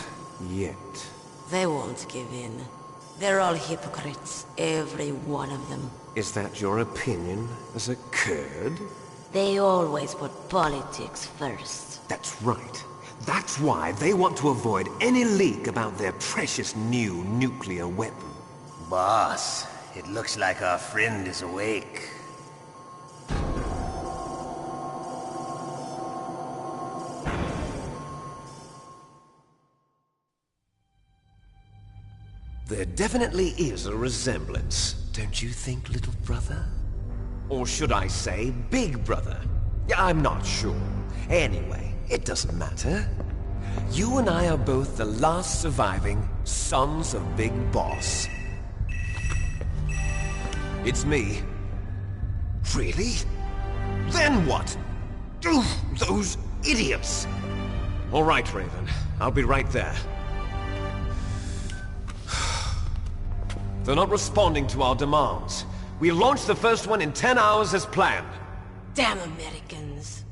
yet. They won't give in. They're all hypocrites, every one of them. Is that your opinion as a Kurd? They always put politics first. That's right. That's why they want to avoid any leak about their precious new nuclear weapon. Boss, it looks like our friend is awake. There definitely is a resemblance, don't you think, little brother? Or should I say, big brother? I'm not sure. Anyway, it doesn't matter. You and I are both the last surviving sons of Big Boss. It's me. Really? Then what? Oof, those idiots! All right, Raven. I'll be right there. They're not responding to our demands. We launched the first one in 10 hours as planned. Damn Americans.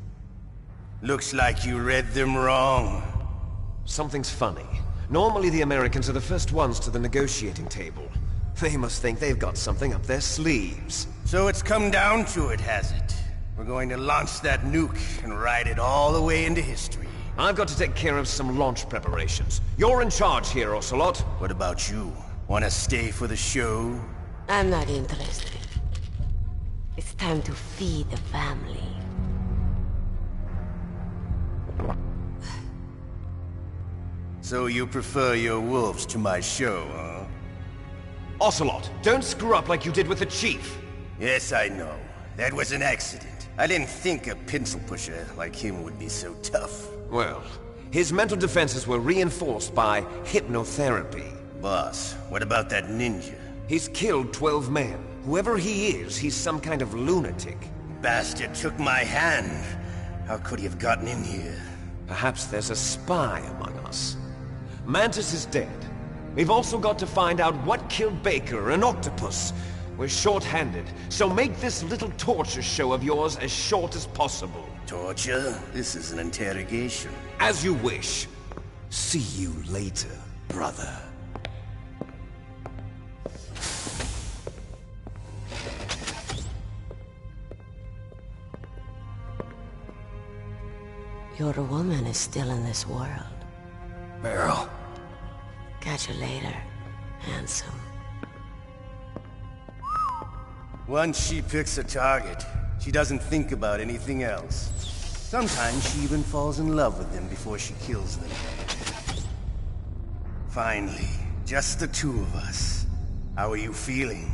Looks like you read them wrong. Something's funny. Normally the Americans are the first ones to the negotiating table. They must think they've got something up their sleeves. So it's come down to it, has it? We're going to launch that nuke and ride it all the way into history. I've got to take care of some launch preparations. You're in charge here, Ocelot. What about you? Want to stay for the show? I'm not interested. It's time to feed the family. So you prefer your wolves to my show, huh? Ocelot, don't screw up like you did with the Chief. Yes, I know. That was an accident. I didn't think a pencil pusher like him would be so tough. Well, his mental defenses were reinforced by hypnotherapy. Boss, what about that ninja? He's killed 12 men. Whoever he is, he's some kind of lunatic. Bastard took my hand. How could he have gotten in here? Perhaps there's a spy among us. Mantis is dead. We've also got to find out what killed Baker and Octopus. We're short-handed, so make this little torture show of yours as short as possible. Torture? This is an interrogation. As you wish. See you later, brother. Your woman is still in this world. Meryl. Catch you later, handsome. Once she picks a target, she doesn't think about anything else. Sometimes she even falls in love with them before she kills them. Finally, just the two of us. How are you feeling?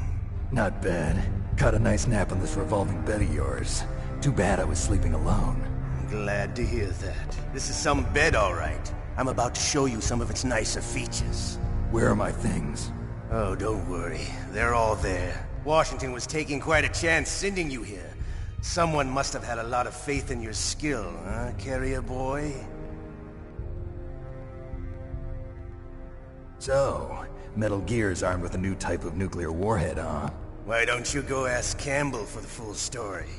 Not bad. Caught a nice nap on this revolving bed of yours. Too bad I was sleeping alone. I'm glad to hear that. This is some bed, all right. I'm about to show you some of its nicer features. Where are my things? Oh, don't worry. They're all there. Washington was taking quite a chance sending you here. Someone must have had a lot of faith in your skill, huh, carrier boy? So, Metal Gear's armed with a new type of nuclear warhead, huh? Why don't you go ask Campbell for the full story?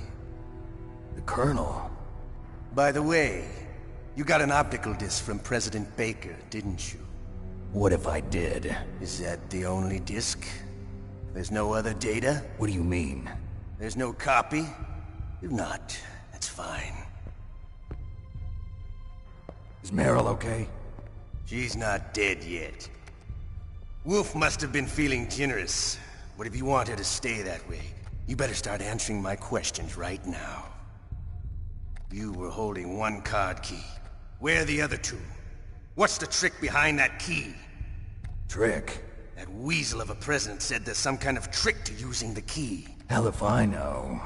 The Colonel? By the way, you got an optical disc from President Baker, didn't you? What if I did? Is that the only disc? There's no other data? What do you mean? There's no copy? If not, that's fine. Is Meryl okay? She's not dead yet. Wolf must have been feeling generous. But if you want her to stay that way, you better start answering my questions right now. You were holding one card key. Where are the other two? What's the trick behind that key? Trick? That weasel of a president said there's some kind of trick to using the key. Hell if I know.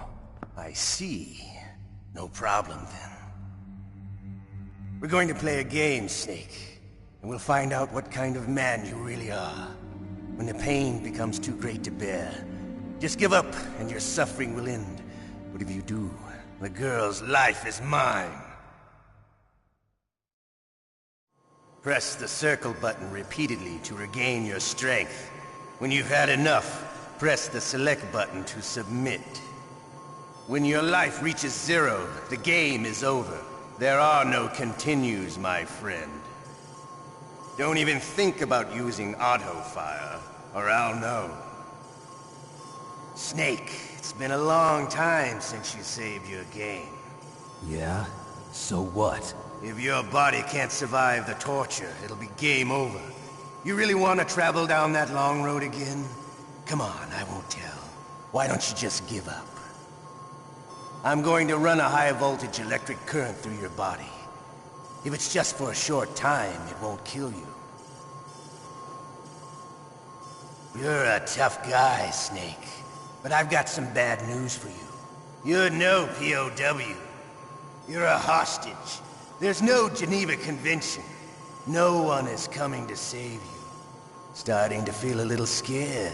I see. No problem then. We're going to play a game, Snake. And we'll find out what kind of man you really are. When the pain becomes too great to bear, just give up and your suffering will end. But if you do, the girl's life is mine. Press the circle button repeatedly to regain your strength. When you've had enough, press the select button to submit. When your life reaches 0, the game is over. There are no continues, my friend. Don't even think about using auto-fire, or I'll know. Snake, it's been a long time since you saved your game. Yeah? So what? If your body can't survive the torture, it'll be game over. You really want to travel down that long road again? Come on, I won't tell. Why don't you just give up? I'm going to run a high-voltage electric current through your body. If it's just for a short time, it won't kill you. You're a tough guy, Snake. But I've got some bad news for you. You're no POW. You're a hostage. There's no Geneva Convention. No one is coming to save you. Starting to feel a little scared.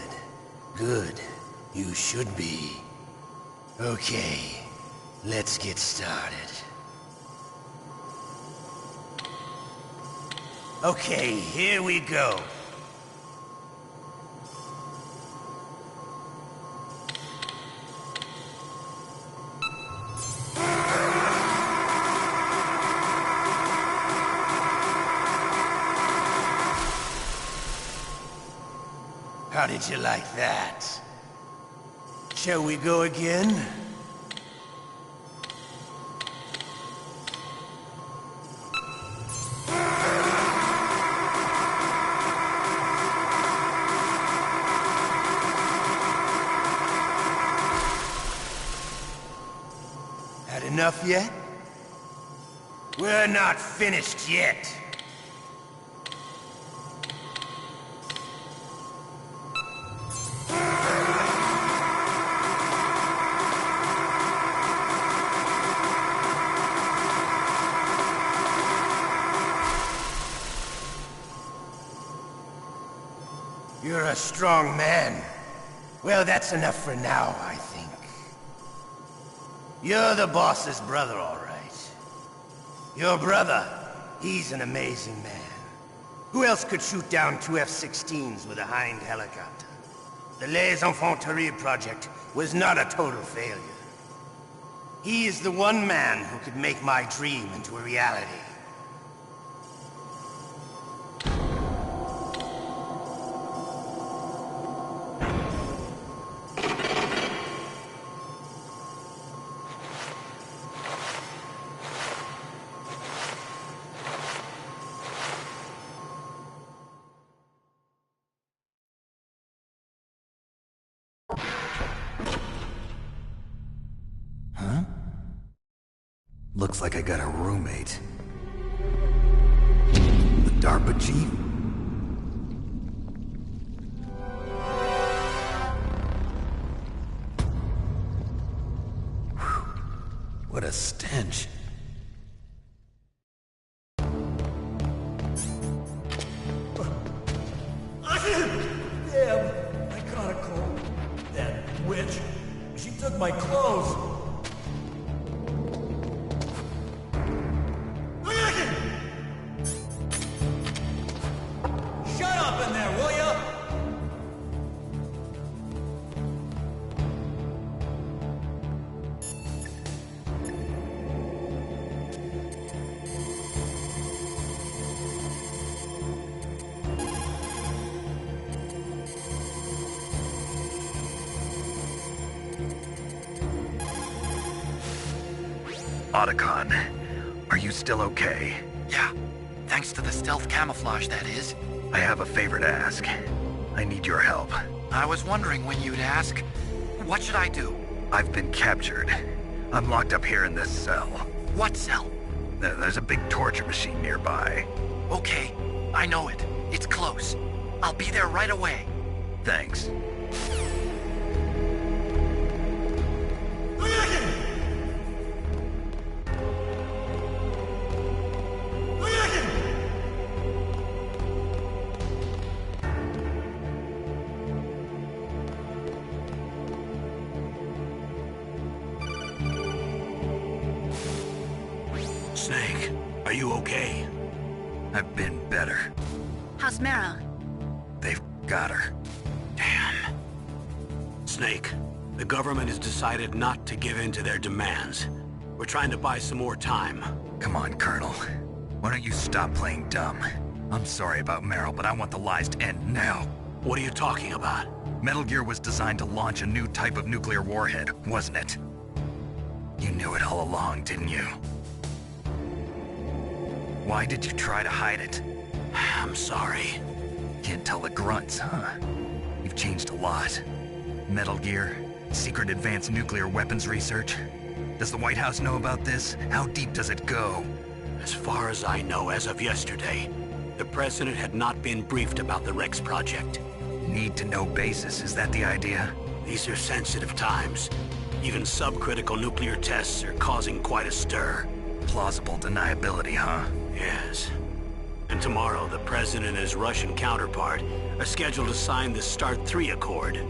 Good. You should be. Okay, let's get started. Okay, here we go. How did you like that? Shall we go again? Had enough yet? We're not finished yet. You're a strong man. Well, that's enough for now, I think. You're the boss's brother, all right. Your brother, he's an amazing man. Who else could shoot down 2 F-16s with a Hind helicopter? The Les Infanteries project was not a total failure. He is the one man who could make my dream into a reality. Huh? Looks like I got a roommate. The DARPA chief? Whew. What a stench. Damn, I caught a cold. That witch, she took my clothes. Shut up in there, will ya? Otacon, are you still okay? Yeah, thanks to the stealth camouflage, that is. I have a favor to ask. I need your help. I was wondering when you'd ask. What should I do? I've been captured. I'm locked up here in this cell. What cell? There's a big torture machine nearby. Okay, I know it. It's close. I'll be there right away. Thanks. Snake, are you okay? I've been better. How's Meryl? They've got her. Damn. Snake, the government has decided not to give in to their demands. We're trying to buy some more time. Come on, Colonel. Why don't you stop playing dumb? I'm sorry about Meryl, but I want the lies to end now. What are you talking about? Metal Gear was designed to launch a new type of nuclear warhead, wasn't it? You knew it all along, didn't you? Why did you try to hide it? I'm sorry. Can't tell the grunts, huh? You've changed a lot. Metal Gear, secret advanced nuclear weapons research. Does the White House know about this? How deep does it go? As far as I know, as of yesterday, the President had not been briefed about the Rex project. Need-to-know basis, is that the idea? These are sensitive times. Even subcritical nuclear tests are causing quite a stir. Plausible deniability, huh? Yes. And tomorrow, the President and his Russian counterpart are scheduled to sign the START 3 Accord.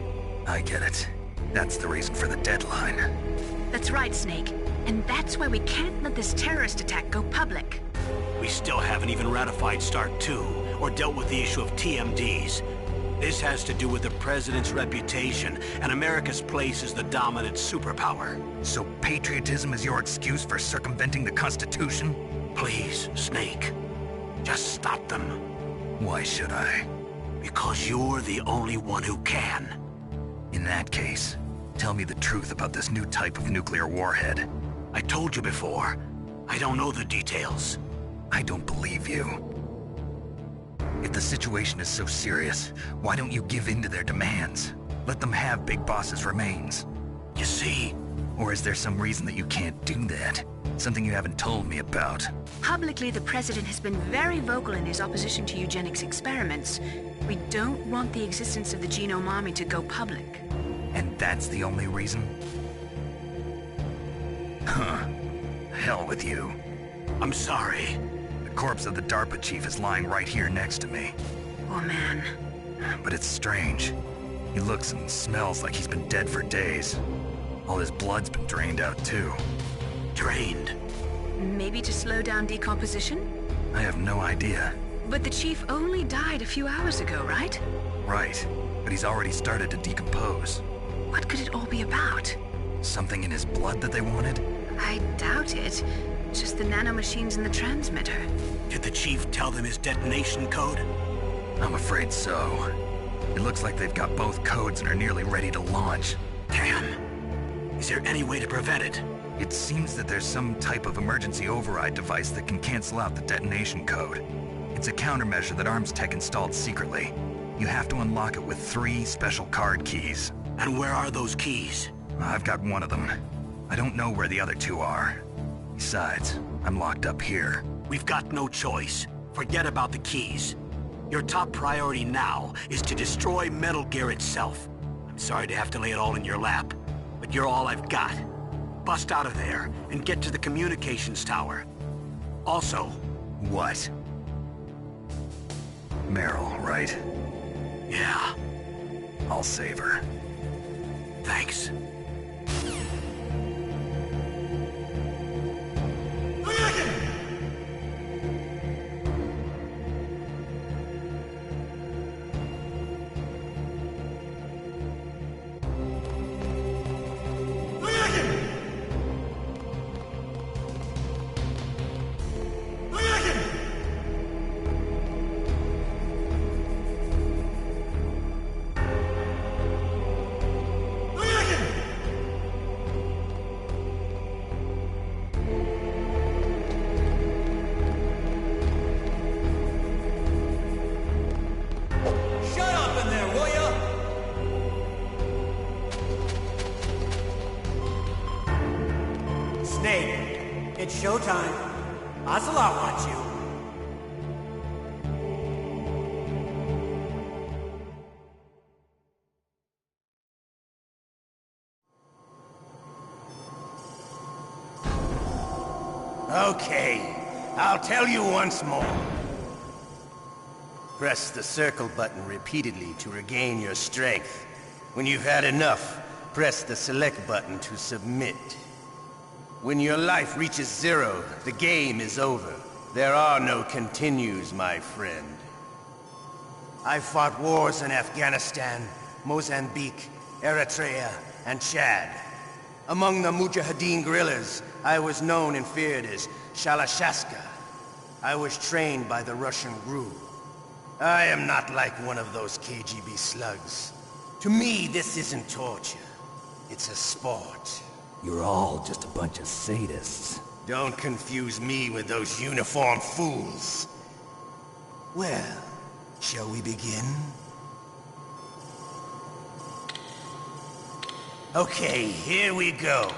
I get it. That's the reason for the deadline. That's right, Snake. And that's why we can't let this terrorist attack go public. We still haven't even ratified START 2, or dealt with the issue of TMDs. This has to do with the President's reputation, and America's place as the dominant superpower. So patriotism is your excuse for circumventing the Constitution? Please, Snake. Just stop them. Why should I? Because you're the only one who can. In that case, tell me the truth about this new type of nuclear warhead. I told you before. I don't know the details. I don't believe you. If the situation is so serious, why don't you give in to their demands? Let them have Big Boss's remains. You see? Or is there some reason that you can't do that? Something you haven't told me about? Publicly, the President has been very vocal in his opposition to eugenics experiments. We don't want the existence of the Genome Army to go public. And that's the only reason? Huh. Hell with you. I'm sorry. The corpse of the DARPA chief is lying right here next to me. Oh, man. But it's strange. He looks and smells like he's been dead for days. All his blood's been drained out, too. Drained? Maybe to slow down decomposition? I have no idea. But the chief only died a few hours ago, right? Right. But he's already started to decompose. What could it all be about? Something in his blood that they wanted? I doubt it. Just the nanomachines in the transmitter. Did the chief tell them his detonation code? I'm afraid so. It looks like they've got both codes and are nearly ready to launch. Damn. Is there any way to prevent it? It seems that there's some type of emergency override device that can cancel out the detonation code. It's a countermeasure that Arms Tech installed secretly. You have to unlock it with 3 special card keys. And where are those keys? I've got one of them. I don't know where the other 2 are. Besides, I'm locked up here. We've got no choice. Forget about the keys. Your top priority now is to destroy Metal Gear itself. I'm sorry to have to lay it all in your lap, but you're all I've got. Bust out of there and get to the communications tower. Also... What? Meryl, right? Yeah. I'll save her. Thanks. It's showtime. Ocelot wants you. Okay, I'll tell you once more. Press the circle button repeatedly to regain your strength. When you've had enough, press the select button to submit. When your life reaches 0, the game is over. There are no continues, my friend. I fought wars in Afghanistan, Mozambique, Eritrea, and Chad. Among the Mujahideen guerrillas, I was known and feared as Shalashaska. I was trained by the Russian GRU. I am not like one of those KGB slugs. To me, this isn't torture. It's a sport. You're all just a bunch of sadists. Don't confuse me with those uniformed fools. Well, shall we begin? Okay, here we go.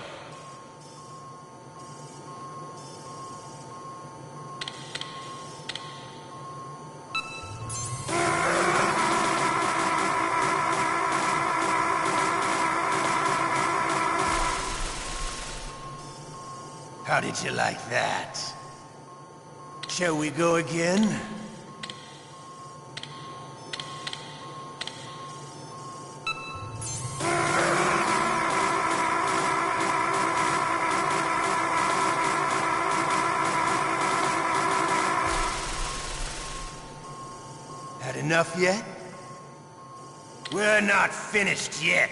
How did you like that? Shall we go again? enough yet? We're not finished yet.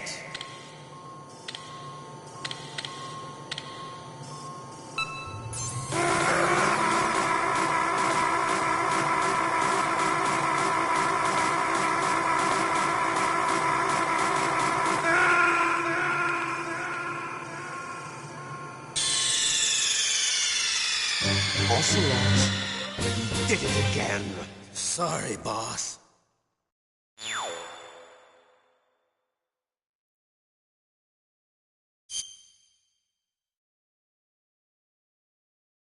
Ocelot, you did it again. Sorry, boss.